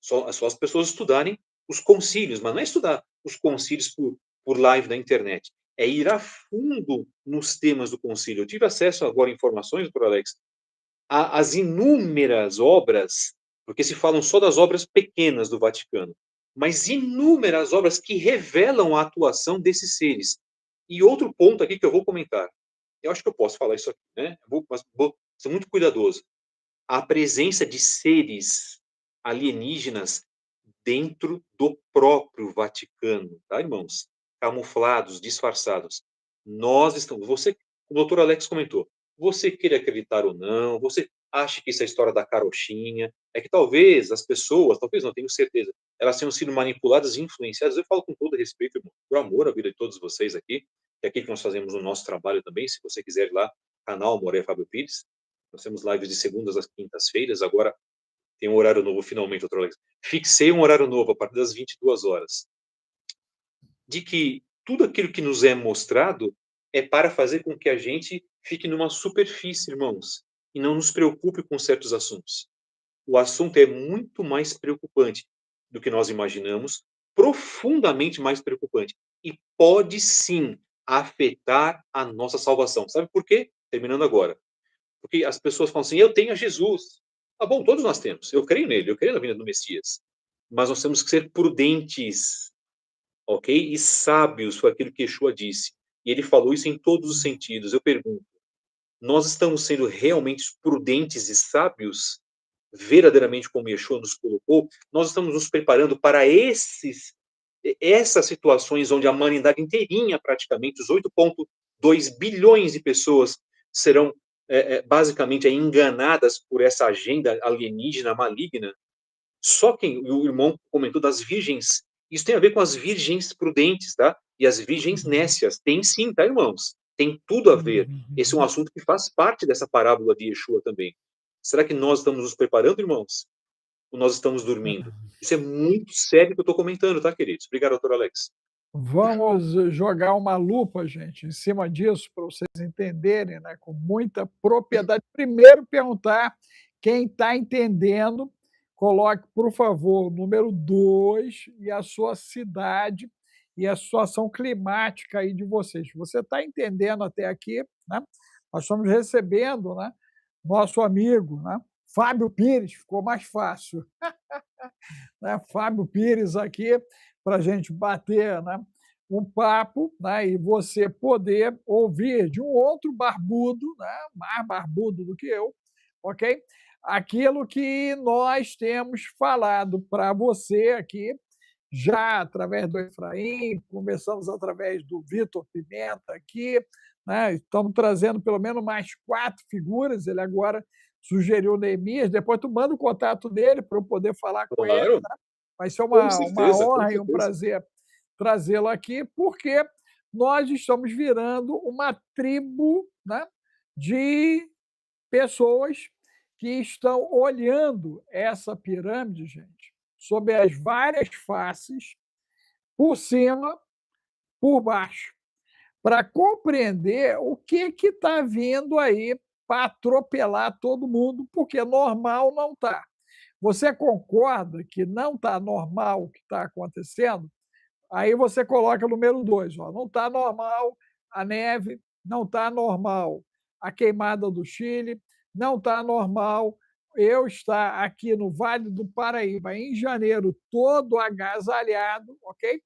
Só as pessoas estudarem os concílios, mas não é estudar os concílios por live na internet. É ir a fundo nos temas do concílio. Eu tive acesso agora a informações, doutor Alex, às inúmeras obras, porque se falam só das obras pequenas do Vaticano, mas inúmeras obras que revelam a atuação desses seres. E outro ponto aqui que eu vou comentar, eu acho que eu posso falar isso aqui, né? Mas vou ser muito cuidadoso. A presença de seres alienígenas dentro do próprio Vaticano, tá, irmãos? Camuflados, disfarçados. Nós estamos. O doutor Alex comentou, você queira acreditar ou não, você acha que isso é a história da carochinha, é que talvez as pessoas, talvez não, tenho certeza, elas tenham sido manipuladas e influenciadas. Eu falo com todo respeito, irmão, por amor à vida de todos vocês aqui, que é aqui que nós fazemos o nosso trabalho também. Se você quiser ir lá, canal Moré Fábio Pires, nós temos lives de segundas às quintas-feiras, agora tem um horário novo finalmente, doutor Alex. Fixei um horário novo a partir das 22 horas. De que tudo aquilo que nos é mostrado é para fazer com que a gente fique numa superfície, irmãos, e não nos preocupe com certos assuntos. O assunto é muito mais preocupante do que nós imaginamos, profundamente mais preocupante. E pode sim afetar a nossa salvação. Sabe por quê? terminando agora. Porque as pessoas falam assim: eu tenho a Jesus. Ah, bom, todos nós temos. Eu creio nele, eu creio na vinda do Messias. Mas nós temos que ser prudentes, ok? E sábios, foi aquilo que Yeshua disse. E ele falou isso em todos os sentidos. Eu pergunto: nós estamos sendo realmente prudentes e sábios, verdadeiramente como Yeshua nos colocou? Nós estamos nos preparando para essas situações onde a humanidade inteirinha, praticamente, os 8,2 bilhões de pessoas serão basicamente enganadas por essa agenda alienígena maligna? Só quem o irmão comentou das virgens, isso tem a ver com as virgens prudentes, tá? E as virgens nécias, tem sim, tá, irmãos? Tem tudo a ver. Esse é um assunto que faz parte dessa parábola de Yeshua também. Será que nós estamos nos preparando, irmãos? Ou nós estamos dormindo? Isso é muito sério que eu estou comentando, tá, queridos? Obrigado, doutor Alex. Vamos jogar uma lupa, gente, em cima disso, para vocês entenderem, né, com muita propriedade. Primeiro, perguntar quem está entendendo, coloque, por favor, o número 2 e a sua cidade e a situação climática aí de vocês. Você está entendendo até aqui, né? Nós estamos recebendo, né, nosso amigo, né, Fábio Pires, ficou mais fácil, né? Fábio Pires aqui para a gente bater, né, um papo, né, e você poder ouvir de um outro barbudo, né, mais barbudo do que eu, ok? Aquilo que nós temos falado para você aqui, já através do Efraim, começamos através do Vitor Pimenta aqui, né? Estamos trazendo pelo menos mais 4 figuras, ele agora sugeriu o Neemias, depois tu manda o contato dele para eu poder falar com ele, Claro, tá? Vai ser com uma certeza, com honra e um certeza. prazer trazê-lo aqui, porque nós estamos virando uma tribo, né, de pessoas que estão olhando essa pirâmide, gente, sob as várias faces, por cima, por baixo, para compreender o que está vindo aí para atropelar todo mundo, porque normal não está. Você concorda que não está normal o que está acontecendo? Aí você coloca o número 2, não está normal a neve, não está normal a queimada do Chile, não está normal eu estar aqui no Vale do Paraíba em janeiro todo agasalhado, ok?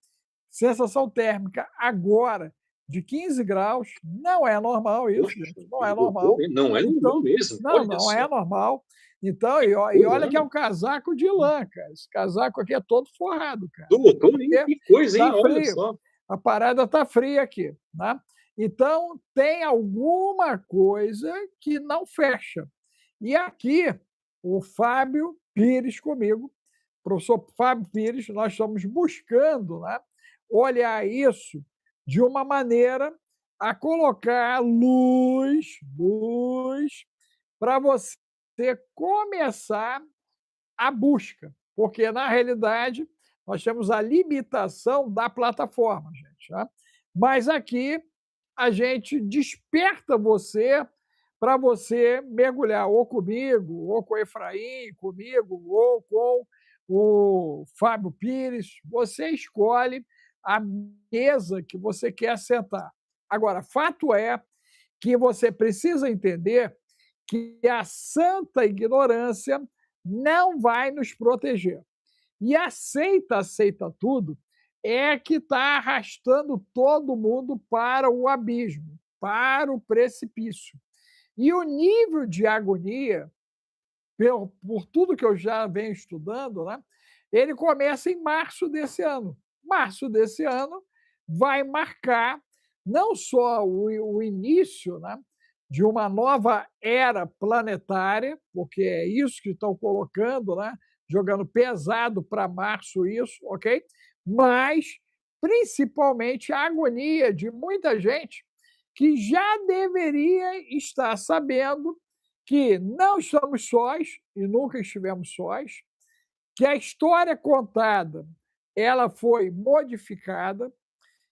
Sensação térmica agora de 15 graus, não é normal isso, Poxa, gente, não é esgotou, normal. não é normal Então, mesmo, não, olha não é só. normal. Então, Que e coisa, olha que é né? um casaco de lã, cara. Esse casaco aqui é todo forrado, cara. Doutor, hein? Porque Que coisa, hein? tá Olha frio. só. A parada tá fria aqui, né? Então, tem alguma coisa que não fecha. E aqui, o Fábio Pires comigo, professor Fábio Pires, nós estamos buscando, né, olhar isso de uma maneira a colocar luz para você começar a busca, porque na realidade nós temos a limitação da plataforma, gente. Né? Mas aqui a gente desperta você para você mergulhar ou comigo, ou com o Efraim, comigo, ou com o Fábio Pires. Você escolhe a mesa que você quer sentar. Agora, fato é que você precisa entender que a santa ignorância não vai nos proteger. E aceita tudo é que está arrastando todo mundo para o abismo, para o precipício. E o nível de agonia, por tudo que eu já venho estudando, né, ele começa em março desse ano. Março desse ano vai marcar não só o início, né, de uma nova era planetária, porque é isso que estão colocando, né, jogando pesado para março isso, ok? Mas, principalmente, a agonia de muita gente que já deveria estar sabendo que não estamos sós e nunca estivemos sós, que a história contada ela foi modificada,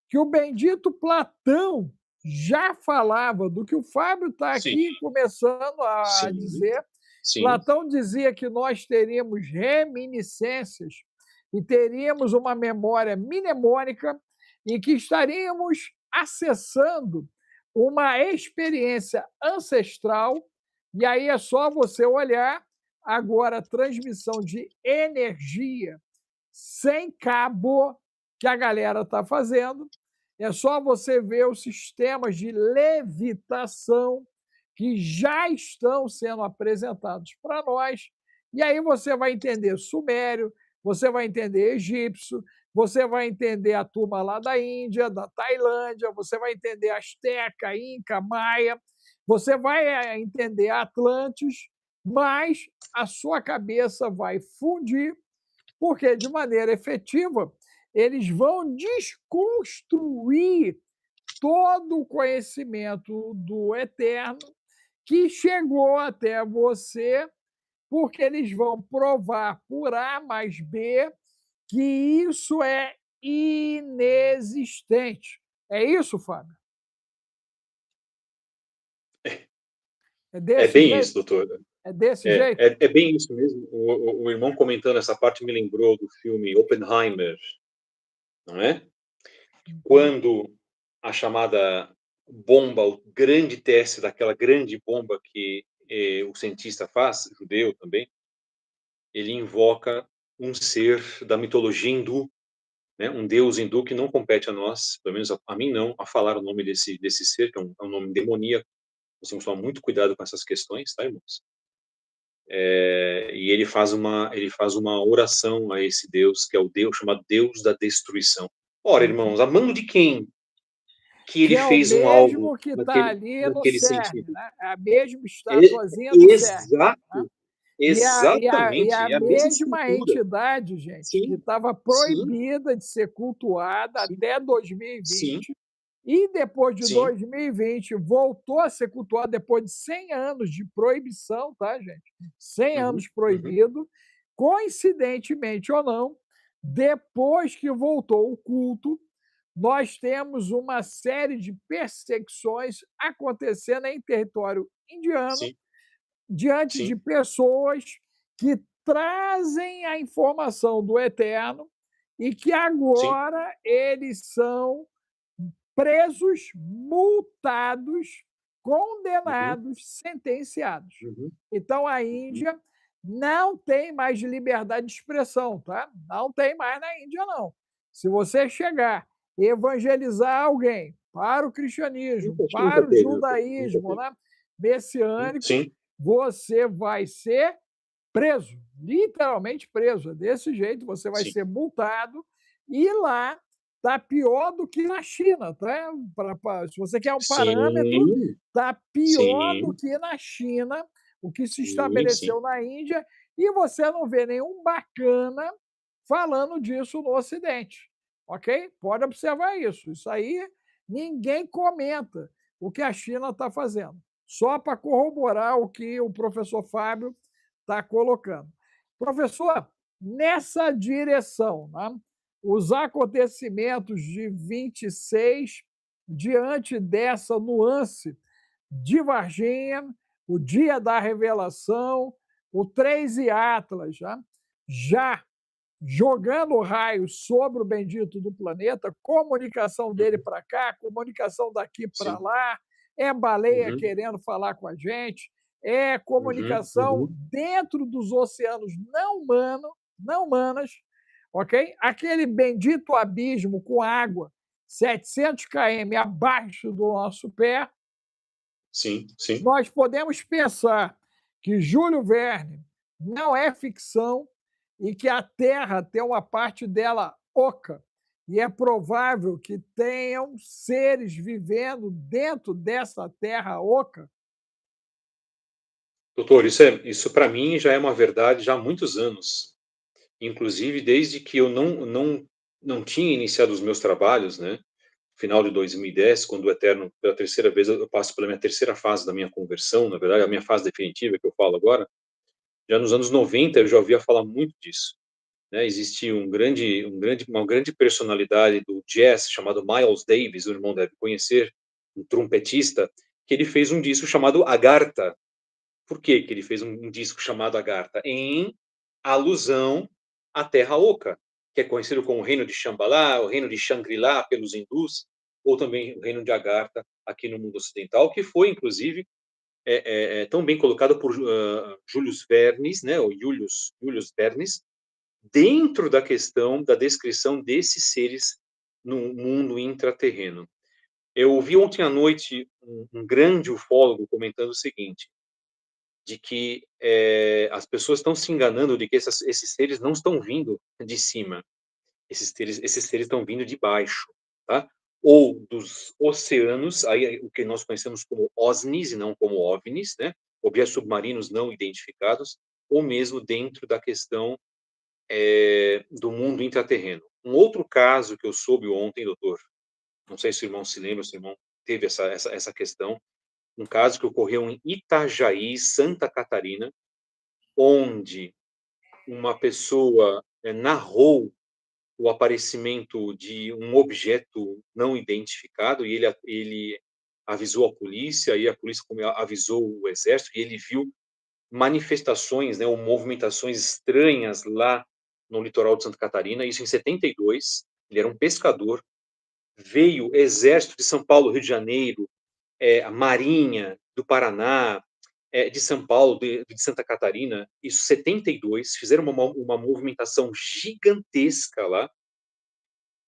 que o bendito Platão já falava do que o Fábio está Sim, aqui começando a sim, dizer. sim. Platão dizia que nós teríamos reminiscências e teríamos uma memória mnemônica e que estaríamos acessando uma experiência ancestral, e aí é só você olhar agora a transmissão de energia sem cabo que a galera está fazendo. É só você ver os sistemas de levitação que já estão sendo apresentados para nós, e aí você vai entender sumério, você vai entender egípcio, você vai entender a turma lá da Índia, da Tailândia, você vai entender asteca, inca, maia, você vai entender Atlantes, mas a sua cabeça vai fundir, porque de maneira efetiva eles vão desconstruir todo o conhecimento do eterno que chegou até você, porque eles vão provar por A mais B que isso é inexistente. É isso, Fábio? É É desse bem isso, jeito? doutor. É desse jeito? É bem isso mesmo. O irmão comentando essa parte me lembrou do filme Oppenheimer, não é? Quando a chamada bomba, o grande teste daquela grande bomba que o cientista faz, judeu também, ele invoca um ser da mitologia hindu, né? Um deus hindu que não compete a nós, pelo menos a mim não, a falar o nome desse ser, que é um nome demoníaco. Nós temos que tomar muito cuidado com essas questões, tá, irmãos? E ele faz uma oração a esse Deus, que é o Deus chamado Deus da Destruição. Ora, irmãos, a mão de quem que Que ele é o fez um algo mesmo que está naquele, ali no naquele CERN, sentido? né? É a mesma É, estatuazinha do CERN. Né? exato, E a exatamente, é a mesma mesma escultura. entidade, gente, que Sim, estava sim, proibida de ser cultuada sim, até sim, 2020, e depois de sim. 2020 voltou a ser cultuada depois de 100 anos de proibição, tá, gente? 100 Uhum, anos uhum, proibido. Coincidentemente ou não, depois que voltou o culto, nós temos uma série de perseguições acontecendo em território indiano, sim, diante de sim, pessoas que trazem a informação do eterno e que sim. agora eles são presos, multados, Uhum, condenados, sentenciados. uhum, Então a uhum. Índia não tem mais liberdade de expressão, tá? Não tem mais na Índia, não. Se você chegar e evangelizar alguém para o cristianismo, Nunca para o teve, doutor, nunca judaísmo, teve. né, messiânico, Sim, você vai ser preso, literalmente preso. É desse jeito, você vai sim, ser multado e lá está pior do que na China, tá? Se você quer um parâmetro, sim, está pior do sim, que na China, o que se sim, sim, estabeleceu na Índia, e você não vê nenhum bacana falando disso no Ocidente, ok? Pode observar isso. Isso aí ninguém comenta o que a China está fazendo, só para corroborar o que o professor Fábio está colocando. Professor, nessa direção, né? Os acontecimentos de 26, diante dessa nuance de Varginha, o dia da revelação, o 3 e Atlas, né? Já jogando raios sobre o bendito do planeta, comunicação dele uhum, para cá, comunicação daqui para sim, lá, é baleia uhum, querendo falar com a gente, é uhum, comunicação uhum, dentro dos oceanos não humanas, ok? Aquele bendito abismo com água 700 km abaixo do nosso pé, sim, sim. nós podemos pensar que Júlio Verne não é ficção e que a Terra tem uma parte dela oca. E é provável que tenham seres vivendo dentro dessa Terra oca. Doutor, isso para mim já é uma verdade já há muitos anos. Inclusive, desde que eu não tinha iniciado os meus trabalhos, né? Final de 2010, quando o Eterno, pela terceira vez, eu passo pela minha terceira fase da minha conversão, na verdade, a minha fase definitiva que eu falo agora. Já nos anos 90 eu já ouvia falar muito disso, né? Existia uma grande personalidade do jazz chamado Miles Davis, o irmão deve conhecer, um trompetista, que ele fez um disco chamado Agartha. Por que que ele fez um disco chamado Agartha? Em alusão à Terra Oca, que é conhecido como o Reino de Shambhala, o Reino de Shangri-La pelos hindus, ou também o Reino de Agartha aqui no mundo ocidental, que foi, inclusive, tão bem colocado por Julius Vernes, né, ou Julius Vernes, dentro da questão da descrição desses seres no mundo intraterreno. Eu ouvi ontem à noite um grande ufólogo comentando o seguinte, de que as pessoas estão se enganando de que esses seres não estão vindo de cima, esses seres estão vindo de baixo, tá? Ou dos oceanos, aí o que nós conhecemos como OSNIs e não como OVNIs, né? Objetos submarinos não identificados, ou mesmo dentro da questão do mundo intraterreno. Um outro caso que eu soube ontem, doutor, não sei se o irmão se lembra, se o irmão teve essa questão, um caso que ocorreu em Itajaí, Santa Catarina, onde uma pessoa narrou o aparecimento de um objeto não identificado e ele avisou a polícia e a polícia avisou o exército e ele viu manifestações, né, ou movimentações estranhas lá no litoral de Santa Catarina, isso em 72. Ele era um pescador, veio exército de São Paulo, Rio de Janeiro, a Marinha do Paraná, de São Paulo, de Santa Catarina, isso 72, fizeram uma movimentação gigantesca lá,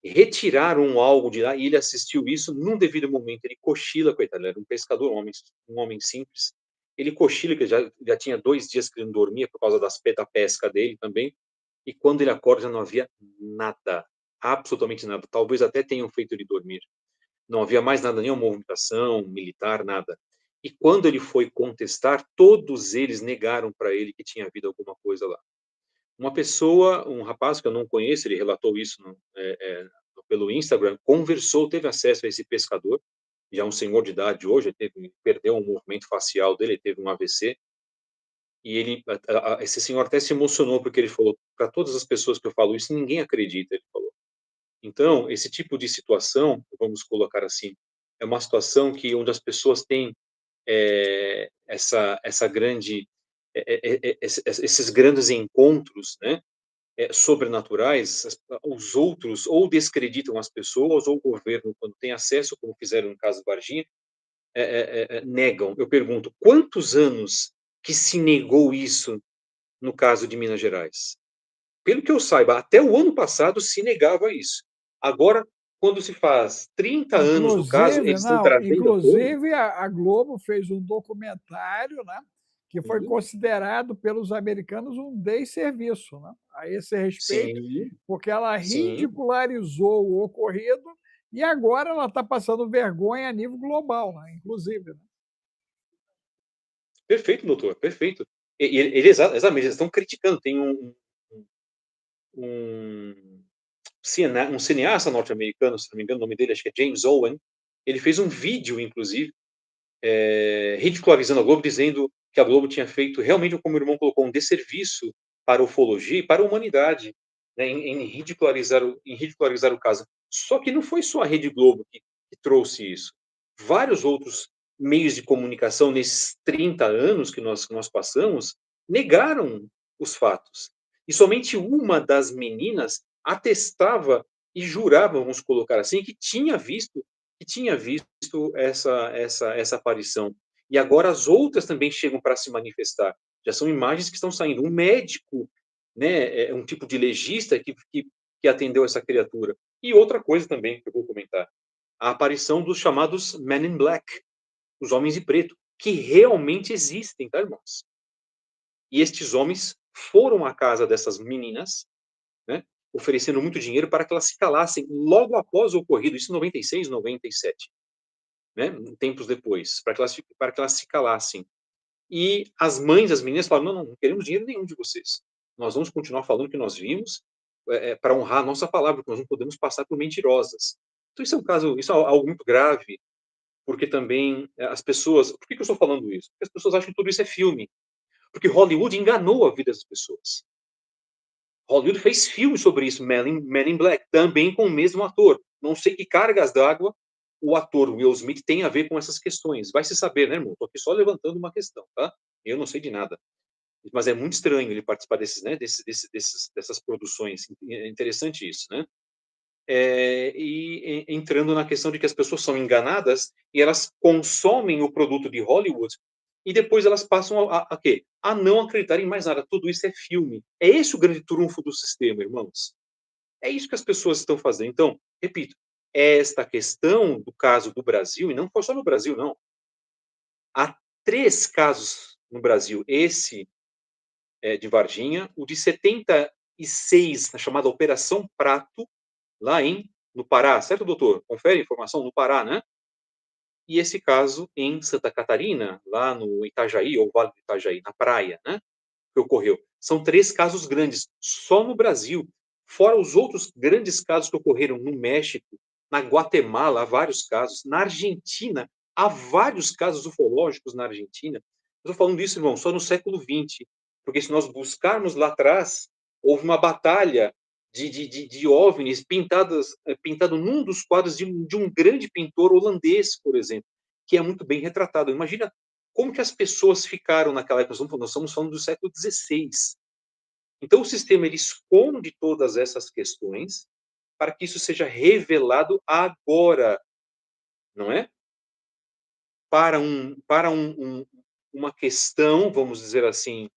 retiraram algo de lá e ele assistiu isso num devido momento. Ele cochila, coitado, ele era um pescador, um homem simples. Ele cochila, que já tinha 2 dias que ele não dormia por causa da pesca dele também. E quando ele acorda, já não havia nada, absolutamente nada. Talvez até tenham feito ele dormir. Não havia mais nada, nenhuma movimentação militar, nada. E quando ele foi contestar, todos eles negaram para ele que tinha havido alguma coisa lá. Uma pessoa, um rapaz que eu não conheço, ele relatou isso pelo Instagram, conversou, teve acesso a esse pescador, já um senhor de idade hoje, perdeu um movimento facial dele, teve um AVC, e esse senhor até se emocionou porque ele falou, para todas as pessoas que eu falo isso, ninguém acredita, ele falou. Então, esse tipo de situação, vamos colocar assim, é uma situação onde as pessoas têm essa grande, esses grandes encontros, né, sobrenaturais, os outros ou descreditam as pessoas ou o governo, quando tem acesso, como fizeram no caso do Varginha, negam. Eu pergunto, quantos anos que se negou isso no caso de Minas Gerais? Pelo que eu saiba, até o ano passado se negava isso. Agora, quando se faz 30 anos do caso, Inclusive, eles estão não, trazendo à tona. inclusive a Globo fez um documentário, né, que foi Sim, considerado pelos americanos um desserviço, né, a esse respeito, sim, porque ela sim. ridicularizou o ocorrido e agora ela está passando vergonha a nível global, né, inclusive. Né? Perfeito, doutor, perfeito. Exatamente, eles estão criticando. Tem um um cineasta norte-americano, se não me engano, o nome dele acho que é James Owen. Ele fez um vídeo, inclusive, ridicularizando a Globo, dizendo que a Globo tinha feito realmente, como o irmão colocou, um desserviço para a ufologia e para a humanidade, né, em ridicularizar o caso. Só que não foi só a Rede Globo que trouxe isso. Vários outros meios de comunicação nesses 30 anos que nós passamos negaram os fatos. E somente uma das meninas atestava e jurava, vamos colocar assim, que tinha visto essa aparição. E agora as outras também chegam para se manifestar. Já são imagens que estão saindo. Um médico, né, um tipo de legista que atendeu essa criatura. E outra coisa também que eu vou comentar: a aparição dos chamados Men in Black, os homens de preto, que realmente existem, tá, irmãos? E estes homens foram à casa dessas meninas, né, oferecendo muito dinheiro para que elas se calassem logo após o ocorrido, isso em 96, 97. Né, tempos depois, para que elas se calassem. E as mães das meninas falaram: não, não queremos dinheiro nenhum de vocês. Nós vamos continuar falando o que nós vimos para honrar a nossa palavra, porque nós não podemos passar por mentirosas. Então, isso é algo muito grave, porque também as pessoas. Por que eu estou falando isso? Porque as pessoas acham que tudo isso é filme. Porque Hollywood enganou a vida das pessoas. Hollywood fez filmes sobre isso, Men in Black, também com o mesmo ator. Não sei que cargas d'água o ator Will Smith tem a ver com essas questões. Vai se saber, né, irmão? Estou aqui só levantando uma questão, tá? Eu não sei de nada. Mas é muito estranho ele participar dessas produções. É interessante isso, né? e entrando na questão de que as pessoas são enganadas e elas consomem o produto de Hollywood e depois elas passam a quê? A não acreditar em mais nada. Tudo isso é filme. É esse o grande trunfo do sistema, irmãos. É isso que as pessoas estão fazendo. Então, repito, esta questão do caso do Brasil, e não foi só no Brasil, não. Há 3 casos no Brasil. Esse de Varginha, o de 76, na chamada Operação Prato, lá no Pará, certo, doutor? Confere a informação, no Pará, né? E esse caso em Santa Catarina, lá no Itajaí, ou Vale do Itajaí, na praia, né? Que ocorreu. São 3 casos grandes, só no Brasil. Fora os outros grandes casos que ocorreram no México, na Guatemala, há vários casos. Na Argentina, há vários casos ufológicos na Argentina. Eu estou falando isso, irmão, só no século XX. Porque se nós buscarmos lá atrás, houve uma batalha de OVNIs pintado num dos quadros de um grande pintor holandês, por exemplo, que é muito bem retratado. Imagina como que as pessoas ficaram naquela época. Nós estamos falando do século XVI. Então, o sistema ele esconde todas essas questões para que isso seja revelado agora, não é? Para uma questão, vamos dizer assim,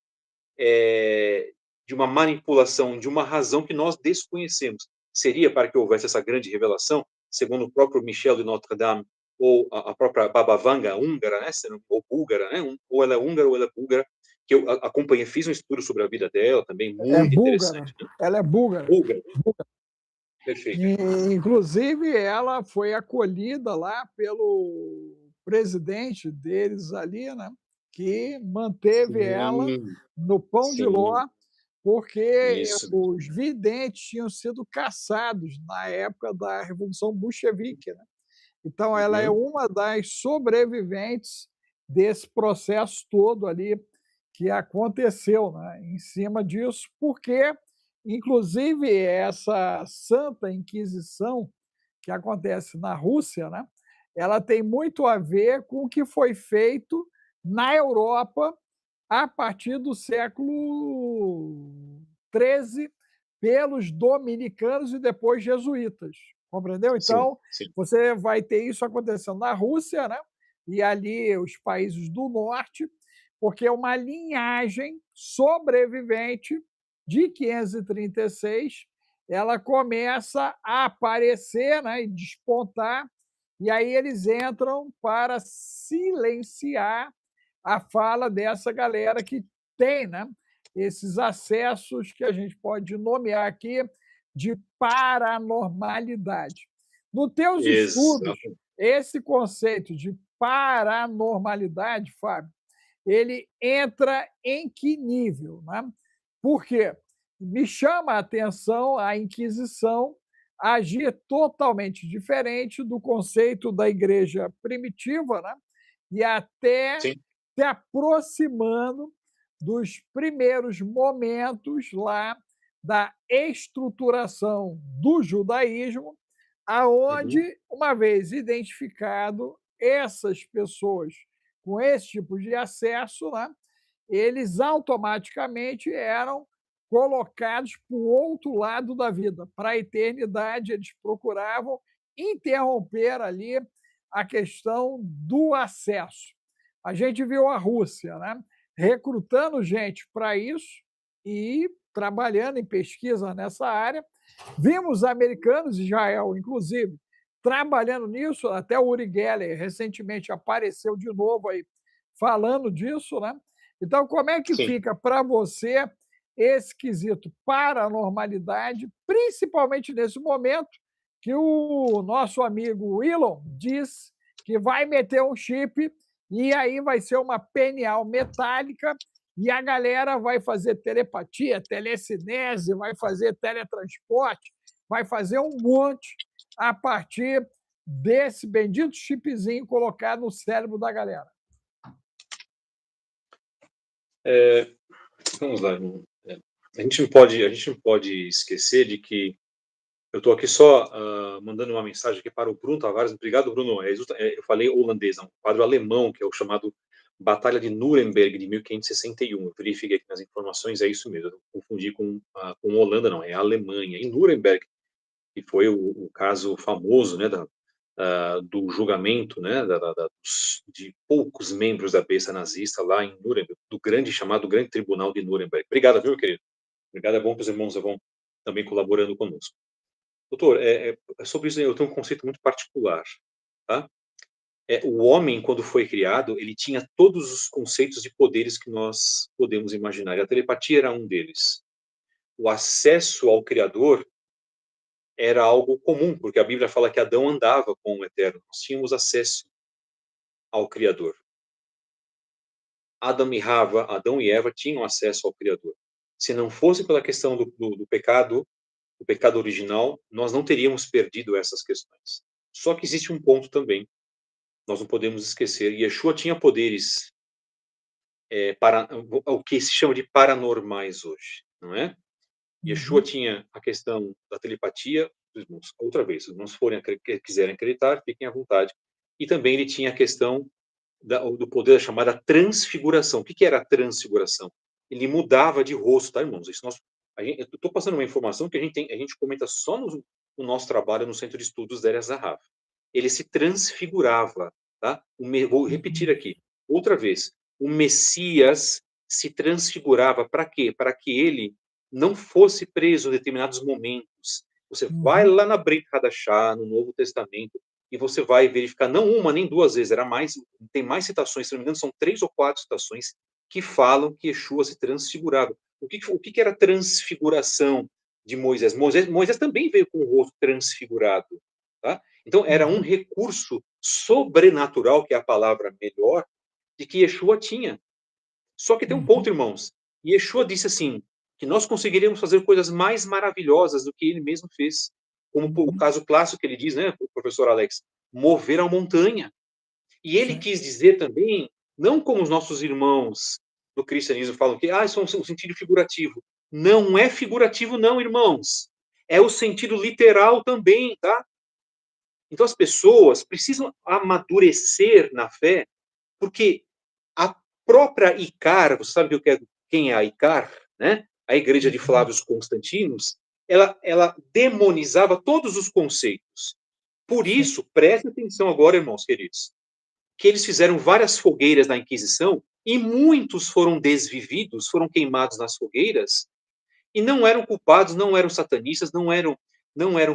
de uma manipulação, de uma razão que nós desconhecemos. Seria para que houvesse essa grande revelação, segundo o próprio Michel de Notre Dame, ou a própria Baba Vanga, húngara, né, ou búlgara, né, ou ela é húngara ou ela é búlgara, que eu acompanhei, fiz um estudo sobre a vida dela, também É muito búlgara, interessante. Né? ela é búlgara. Búlgara, perfeito. Inclusive, ela foi acolhida lá pelo presidente deles ali, né? Que manteve ela Sim, no pão de sim, ló, porque isso mesmo. os videntes tinham sido caçados na época da Revolução Bolchevique, né? Então, ela é Uhum. uma das sobreviventes desse processo todo ali que aconteceu, né? Em cima disso, porque, inclusive, essa Santa Inquisição que acontece na Rússia, né? Ela tem muito a ver com o que foi feito na Europa a partir do século XIII pelos dominicanos e depois jesuítas, compreendeu? Sim, Então, sim. você vai ter isso acontecendo na Rússia, né? E ali os países do norte, porque é uma linhagem sobrevivente de 536, ela começa a aparecer, né, e despontar, e aí eles entram para silenciar a fala dessa galera que tem, né, esses acessos que a gente pode nomear aqui de paranormalidade. Nos teus estudos, Exato. esse conceito de paranormalidade, Fábio, ele entra em que nível? Né? Por quê? Me chama a atenção a Inquisição agir totalmente diferente do conceito da igreja primitiva, né? E até Sim. se aproximando dos primeiros momentos lá da estruturação do judaísmo, Uhum. aonde, uma vez identificado essas pessoas com esse tipo de acesso, né, eles automaticamente eram colocados para o outro lado da vida, para a eternidade. Eles procuravam interromper ali a questão do acesso. A gente viu a Rússia, né, recrutando gente para isso e trabalhando em pesquisa nessa área. Vimos americanos, Israel, inclusive, trabalhando nisso. Até o Uri Geller recentemente apareceu de novo aí falando disso, né? Então, como é que Sim. fica para você esse quesito paranormalidade, principalmente nesse momento que o nosso amigo Elon diz que vai meter um chip e aí vai ser uma penial metálica e a galera vai fazer telepatia, telecinese, vai fazer teletransporte, vai fazer um monte a partir desse bendito chipzinho colocado no cérebro da galera. Vamos lá, irmão. A gente não pode esquecer de que eu estou aqui só mandando uma mensagem aqui para o Bruno Tavares. Obrigado, Bruno. Eu falei holandês, não. Quadro alemão, que é o chamado Batalha de Nuremberg, de 1561. Eu verifiquei aqui nas informações, é isso mesmo. Eu confundi com Holanda, não. É a Alemanha. Em Nuremberg, que foi o caso famoso, né, do julgamento, né, de poucos membros da besta nazista lá em Nuremberg, chamado Grande Tribunal de Nuremberg. Obrigado, viu, querido? Obrigado, é bom que os irmãos vão também colaborando conosco. Doutor, sobre isso eu tenho um conceito muito particular, tá? O homem, quando foi criado, ele tinha todos os conceitos de poderes que nós podemos imaginar, e a telepatia era um deles. O acesso ao Criador era algo comum, porque a Bíblia fala que Adão andava com o Eterno, nós tínhamos acesso ao Criador. Adão e Eva tinham acesso ao Criador. Se não fosse pela questão do pecado, o pecado original, nós não teríamos perdido essas questões. Só que existe um ponto também, nós não podemos esquecer, Yeshua tinha poderes o que se chama de paranormais hoje, não é? Yeshua tinha a questão da telepatia, irmãos, outra vez, se os irmãos quiserem acreditar, fiquem à vontade. E também ele tinha a questão do poder chamada transfiguração. O que era a transfiguração? Ele mudava de rosto, tá, irmãos? Eu estou passando uma informação que a gente comenta só no nosso trabalho no Centro de Estudos da Zahav. Ele se transfigurava, tá? Vou repetir aqui, outra vez. O Messias se transfigurava para quê? Para que ele não fosse preso em determinados momentos. Você vai lá na Brit Hadashah, no Novo Testamento, e você vai verificar, não uma nem duas vezes, tem mais citações, se não me engano, são 3 ou 4 citações que falam que Yeshua se transfigurava. O que era transfiguração de Moisés? Moisés também veio com o rosto transfigurado. Tá? Então, era um recurso sobrenatural, que é a palavra melhor, de que Yeshua tinha. Só que tem um ponto, irmãos. Yeshua disse assim, que nós conseguiríamos fazer coisas mais maravilhosas do que ele mesmo fez. Como o caso clássico que ele diz, né, o professor Alex, mover a montanha. E ele quis dizer também, não como os nossos irmãos do cristianismo falam que isso é um sentido figurativo. Não é figurativo, não, irmãos. É o sentido literal também, tá? Então as pessoas precisam amadurecer na fé, porque a própria Icar, você sabe quem é a Icar, né? A igreja de Flávio Constantinos, ela demonizava todos os conceitos. Por isso, preste atenção agora, irmãos queridos, que eles fizeram várias fogueiras na Inquisição e muitos foram desvividos, foram queimados nas fogueiras e não eram culpados, não eram satanistas, não eram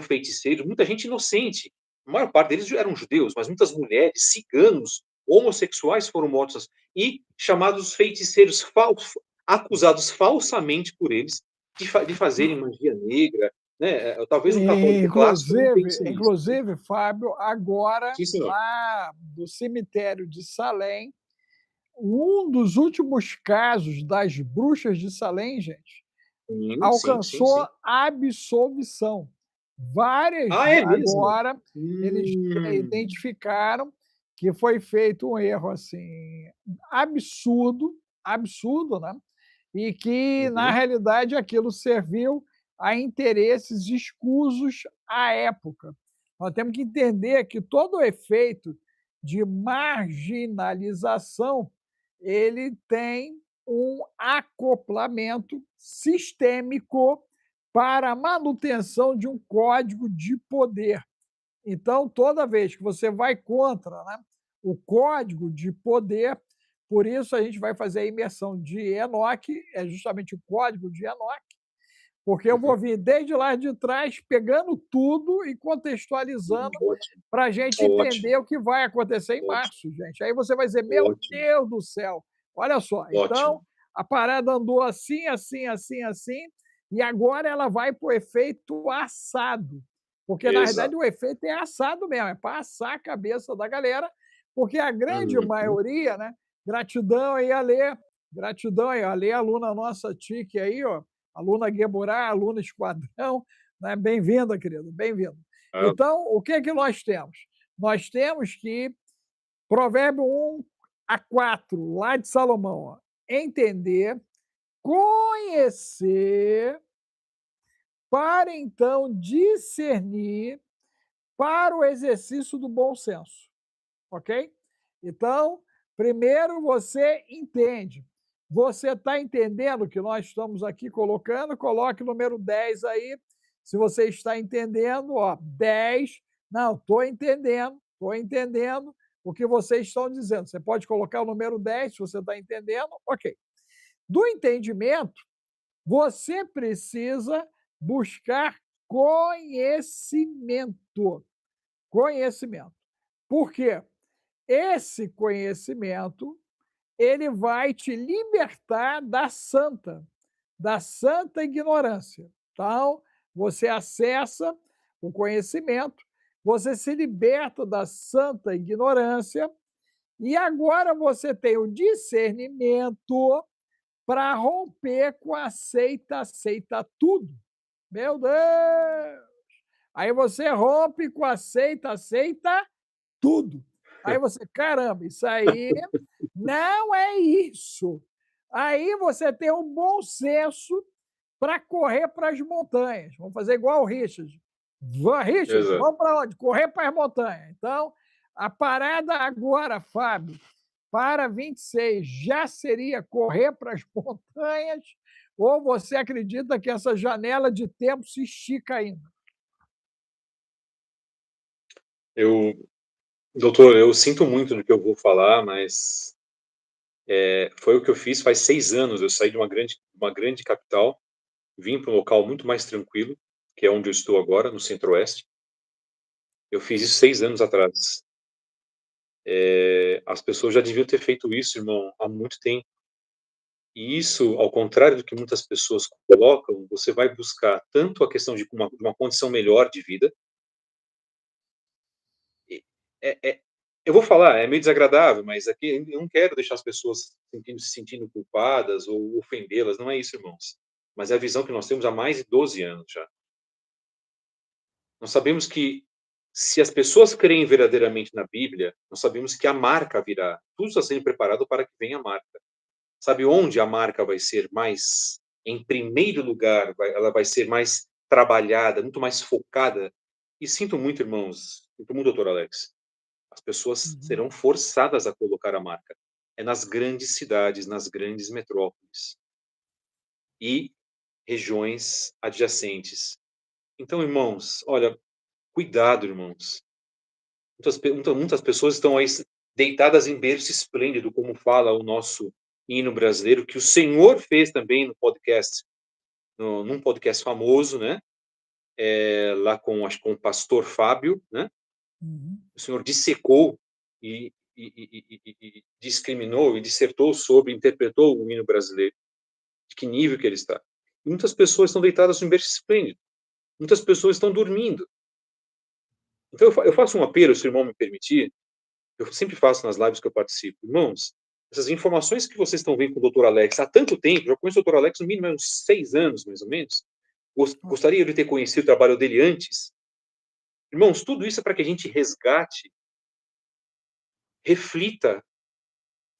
feiticeiros, muita gente inocente. A maior parte deles eram judeus, mas muitas mulheres, ciganos, homossexuais foram mortos e chamados feiticeiros acusados falsamente por eles de fazerem magia negra, né? Talvez um católico clássico não pense nisso. Inclusive, Fábio, agora, Sim, senhor. lá do cemitério de Salem, um dos últimos casos das bruxas de Salem, gente, alcançou absolvição. Várias agora, eles identificaram que foi feito um erro assim absurdo, né? E que, na realidade, aquilo serviu a interesses escusos à época. Nós temos que entender que todo o efeito de marginalização ele tem um acoplamento sistêmico para a manutenção de um código de poder. Então, toda vez que você vai contra, né, o código de poder, por isso a gente vai fazer a imersão de Enoque, é justamente o código de Enoque, porque eu vou vir desde lá de trás, pegando tudo e contextualizando para a gente entender o que vai acontecer em março, gente. Aí você vai dizer, meu Deus do céu, olha só. Então, a parada andou assim, assim, assim, assim, e agora ela vai para o efeito assado. Porque, na verdade, o efeito é assado mesmo, é para assar a cabeça da galera, porque a grande maioria, né? Gratidão aí, Alê. Gratidão aí, Alê, aluna nossa tique aí, ó. Aluna Gueborá, aluna Esquadrão, né? Bem-vinda, querido, bem-vindo. Então, o que é que nós temos? Nós temos que, Provérbio 1-4, lá de Salomão, ó, entender, conhecer, para então discernir para o exercício do bom senso, ok? Então, primeiro você entende. Você está entendendo o que nós estamos aqui colocando? Coloque o número 10 aí. Se você está entendendo, ó, 10. Não, estou entendendo o que vocês estão dizendo. Você pode colocar o número 10 se você está entendendo, ok. Do entendimento, você precisa buscar conhecimento. Conhecimento. Por quê? Esse conhecimento, ele vai te libertar da santa ignorância. Então, você acessa o conhecimento, você se liberta da santa ignorância e agora você tem o discernimento para romper com a aceita tudo. Meu Deus! Aí você rompe com a aceita tudo. Aí você, caramba, isso aí não é isso. Aí você tem um bom senso para correr para as montanhas. Vamos fazer igual o Richard. Richard, Exato. vamos para onde? Correr para as montanhas. Então, a parada agora, Fábio, para 26, já seria correr para as montanhas? Ou você acredita que essa janela de tempo se estica ainda? Doutor, eu sinto muito do que eu vou falar, mas foi o que eu fiz faz 6 anos. Eu saí de uma grande capital, vim para um local muito mais tranquilo, que é onde eu estou agora, no Centro-Oeste. Eu fiz isso 6 anos atrás. As pessoas já deviam ter feito isso, irmão, há muito tempo. E isso, ao contrário do que muitas pessoas colocam, você vai buscar tanto a questão de uma condição melhor de vida. Eu vou falar, é meio desagradável, mas aqui eu não quero deixar as pessoas se sentindo culpadas ou ofendê-las, não é isso, irmãos. Mas é a visão que nós temos há mais de 12 anos já. Nós sabemos que, se as pessoas creem verdadeiramente na Bíblia, nós sabemos que a marca virá. Tudo está sendo preparado para que venha a marca. Sabe onde a marca vai ser mais, em primeiro lugar, ela vai ser mais trabalhada, muito mais focada? E sinto muito, irmãos, sinto muito, doutor Alex, as pessoas serão forçadas a colocar a marca. É nas grandes cidades, nas grandes metrópoles e regiões adjacentes. Então, irmãos, olha, cuidado, irmãos. Muitas pessoas estão aí deitadas em berço esplêndido, como fala o nosso hino brasileiro, que o Senhor fez também no podcast, num podcast famoso, né? Lá com o pastor Fábio, né? O Senhor dissecou e discriminou e dissertou sobre, interpretou o hino brasileiro, de que nível que ele está. E muitas pessoas estão deitadas em berço esplêndido. Muitas pessoas estão dormindo. Então eu faço um apelo, se o irmão me permitir. Eu sempre faço nas lives que eu participo. Irmãos, essas informações que vocês estão vendo com o Dr. Alex há tanto tempo, já conheço o Dr. Alex no mínimo há uns 6 anos, mais ou menos. Gostaria de ter conhecido o trabalho dele antes. Irmãos, tudo isso é para que a gente resgate, reflita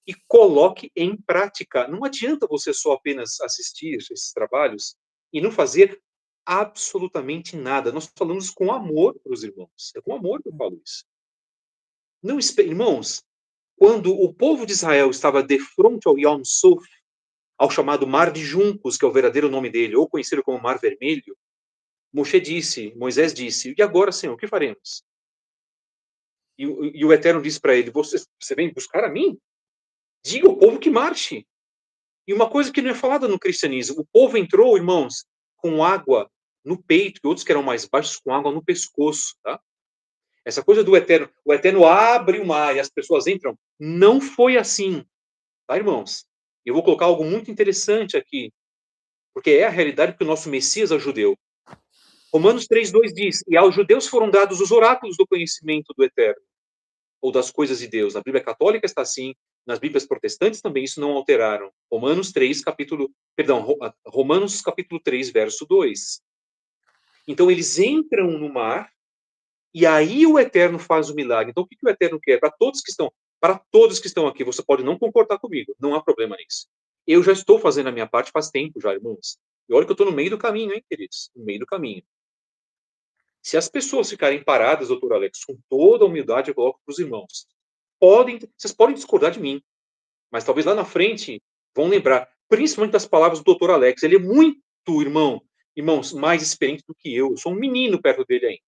e coloque em prática. Não adianta você só apenas assistir esses trabalhos e não fazer absolutamente nada. Nós falamos com amor para os irmãos. É com amor que eu falo isso. Não, irmãos, quando o povo de Israel estava de frente ao Yam Suf, ao chamado Mar de Juncos, que é o verdadeiro nome dele, ou conhecido como Mar Vermelho, Moisés disse, e agora, Senhor, o que faremos? E o Eterno disse para ele, você vem buscar a mim? Diga ao povo que marche. E uma coisa que não é falada no cristianismo, o povo entrou, irmãos, com água no peito, e outros que eram mais baixos, com água no pescoço, tá? Essa coisa do Eterno, o Eterno abre o mar e as pessoas entram, não foi assim, tá, irmãos? Eu vou colocar algo muito interessante aqui, porque é a realidade que o nosso Messias é judeu. Romanos 3:2 diz, e aos judeus foram dados os oráculos do conhecimento do Eterno, ou das coisas de Deus. Na Bíblia católica está assim, nas Bíblias protestantes também isso não alteraram. Romanos capítulo 3, verso 2. Então eles entram no mar, e aí o Eterno faz o milagre. Então o que o Eterno quer? Para todos que estão aqui, você pode não concordar comigo, não há problema nisso. Eu já estou fazendo a minha parte faz tempo já, irmãos. E olha que eu estou no meio do caminho, hein, queridos? No meio do caminho. Se as pessoas ficarem paradas, doutor Alex, com toda a humildade eu coloco para os irmãos. Vocês podem discordar de mim, mas talvez lá na frente vão lembrar, principalmente das palavras do doutor Alex. Ele é muito, irmão, irmãos, mais experiente do que eu sou um menino perto dele ainda.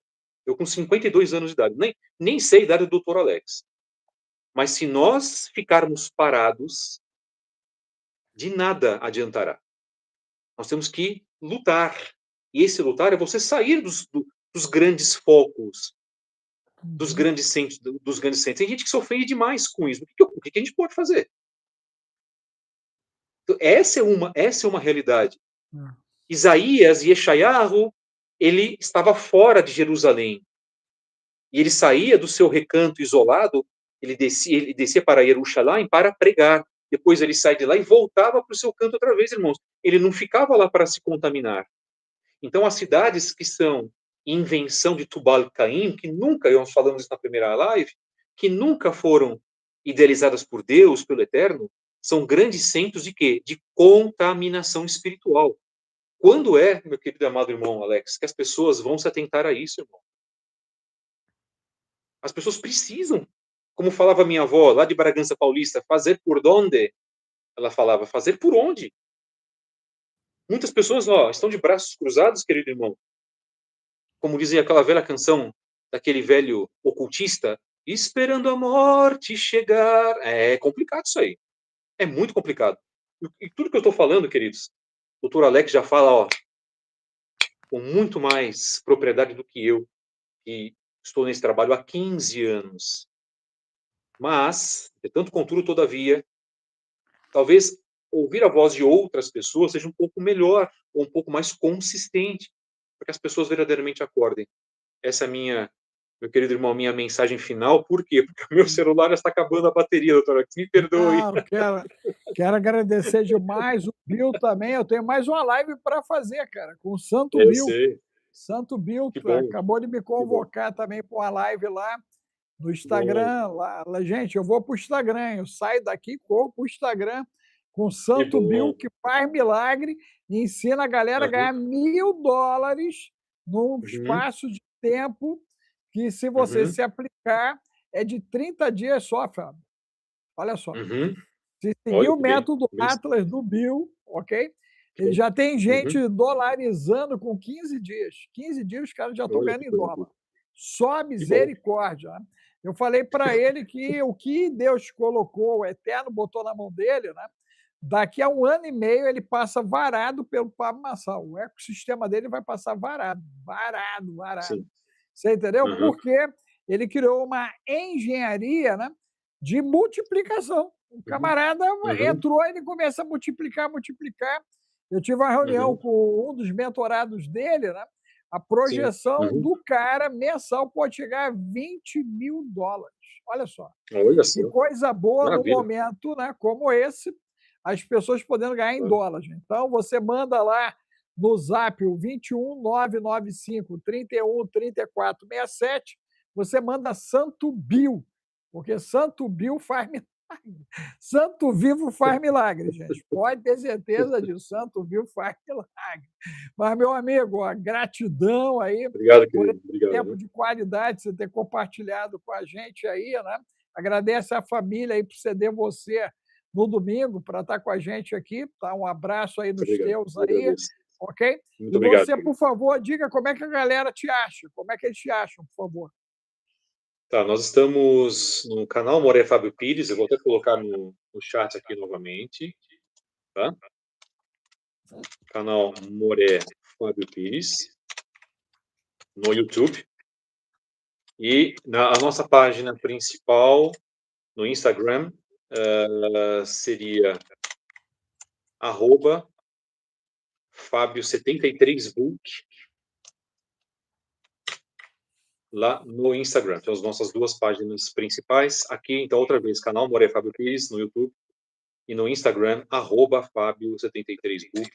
Eu com 52 anos de idade, nem sei a idade do Dr. Alex. Mas se nós ficarmos parados, de nada adiantará. Nós temos que lutar. E esse lutar é você sair dos grandes focos, dos grandes centros. Tem gente que se ofende demais com isso. O que a gente pode fazer? Então, essa é uma realidade. Isaías, Yeshayahu, ele estava fora de Jerusalém. E ele saía do seu recanto isolado, ele descia para Jerusalém para pregar. Depois ele sai de lá e voltava para o seu canto outra vez, irmãos. Ele não ficava lá para se contaminar. Então, as cidades que são invenção de Tubal-Caim, que nunca, nós falamos isso na primeira live, que nunca foram idealizadas por Deus, pelo Eterno, são grandes centros de quê? De contaminação espiritual. Quando é, meu querido e amado irmão Alex, que as pessoas vão se atentar a isso, irmão? As pessoas precisam, como falava minha avó, lá de Bragança Paulista, fazer por onde? Ela falava, fazer por onde? Muitas pessoas, estão de braços cruzados, querido irmão. Como dizia aquela velha canção daquele velho ocultista, esperando a morte chegar. É complicado isso aí. É muito complicado. E tudo que eu estou falando, queridos, o doutor Alex já fala, com muito mais propriedade do que eu, que estou nesse trabalho há 15 anos. Mas, de tanto contudo, todavia, talvez ouvir a voz de outras pessoas seja um pouco melhor, ou um pouco mais consistente, para que as pessoas verdadeiramente acordem. Essa é meu querido irmão, minha mensagem final. Por quê? Porque o meu celular já está acabando a bateria, doutora. Me perdoe. Quero agradecer demais. O Bill também. Eu tenho mais uma live para fazer, cara, com o Santo Bill. Sei. Santo Bill acabou de me convocar também para uma live lá no Instagram. Lá, gente, eu vou para o Instagram. Eu saio daqui, corro para o Instagram com o Santo Bill, que faz milagre e ensina a galera a ganhar $1.000 num espaço de tempo que, se você se aplicar, é de 30 dias só, Fábio. Olha só. Se seguir o método Atlas do Bill, ok? Ele já tem gente dolarizando com 15 dias. 15 dias os caras já estão ganhando em dólar. Só misericórdia. Né? Eu falei para ele que o que Deus colocou, o Eterno botou na mão dele, né? Daqui a 1 ano e meio ele passa varado pelo Pablo Marçal. O ecossistema dele vai passar varado. Sim. Você entendeu? Porque ele criou uma engenharia, né, de multiplicação. O camarada entrou e ele começa a multiplicar. Eu tive uma reunião com um dos mentorados dele, né? A projeção do cara mensal pode chegar a $20 mil. Olha só. Que coisa boa no momento, né, como esse, as pessoas podendo ganhar em dólares. Então, você manda lá no Zap o 21995 31 34 67, você manda Santo Bill, porque Santo Bill faz milagre. Santo Vivo faz milagre, gente. Pode ter certeza disso. Santo Vivo faz milagre. Mas, meu amigo, gratidão aí. Obrigado, por querido. esse tempo de qualidade, você ter compartilhado com a gente aí, né? Agradece a família aí por ceder você no domingo para estar com a gente aqui. Tá? Um abraço aí nos teus aí. Ok? Muito obrigado. Você, por favor, diga como é que a galera te acha. Como é que eles te acham, por favor? Tá, nós estamos no canal Moré Fábio Pires. Eu vou até colocar no chat aqui novamente. Tá? Canal Moré Fábio Pires no YouTube. E a nossa página principal no Instagram seria @Fábio73book lá no Instagram. Então, as nossas duas páginas principais. Aqui, então, outra vez, canal Moré Fábio Pires no YouTube e no Instagram, @Fábio73book.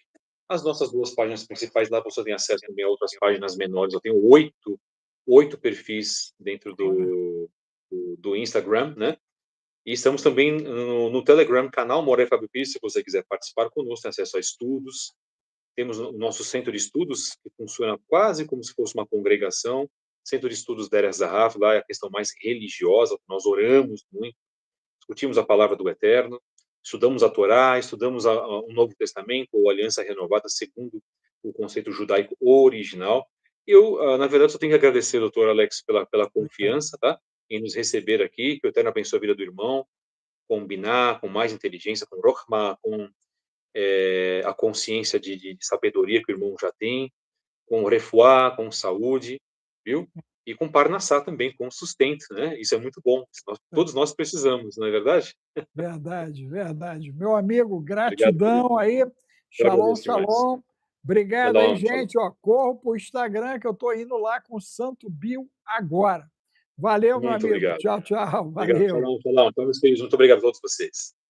As nossas duas páginas principais, lá você tem acesso também a outras páginas menores. Eu tenho oito perfis dentro do Instagram, né? E estamos também no Telegram, canal Moré Fábio Pires, se você quiser participar conosco, tem acesso a estudos. Temos o nosso centro de estudos, que funciona quase como se fosse uma congregação. Centro de Estudos Deir Zahav, lá é a questão mais religiosa, nós oramos muito, discutimos a palavra do Eterno, estudamos a Torá, estudamos o Novo Testamento, ou a Aliança Renovada, segundo o conceito judaico original. Eu, na verdade, só tenho que agradecer, doutor Alex, pela confiança, tá? Em nos receber aqui, que o Eterno abençoe a vida do irmão, combinar com mais inteligência, com Rokhma, com a consciência de sabedoria que o irmão já tem, com refuá, com saúde, viu? E com Parnassá também, com sustento, né? Isso é muito bom. Todos nós precisamos, não é verdade? Verdade, verdade. Meu amigo, Obrigado, querido. gratidão aí. Eu Shalom, agradeço demais. shalom. Obrigado aí, Shalom, shalom. gente. Ó, corro para o Instagram que eu estou indo lá com o Santo Bill agora. Valeu, meu Muito amigo. obrigado. Tchau, tchau. Obrigado, Valeu. shalom, shalom. Então, meus queridos, muito obrigado a todos vocês.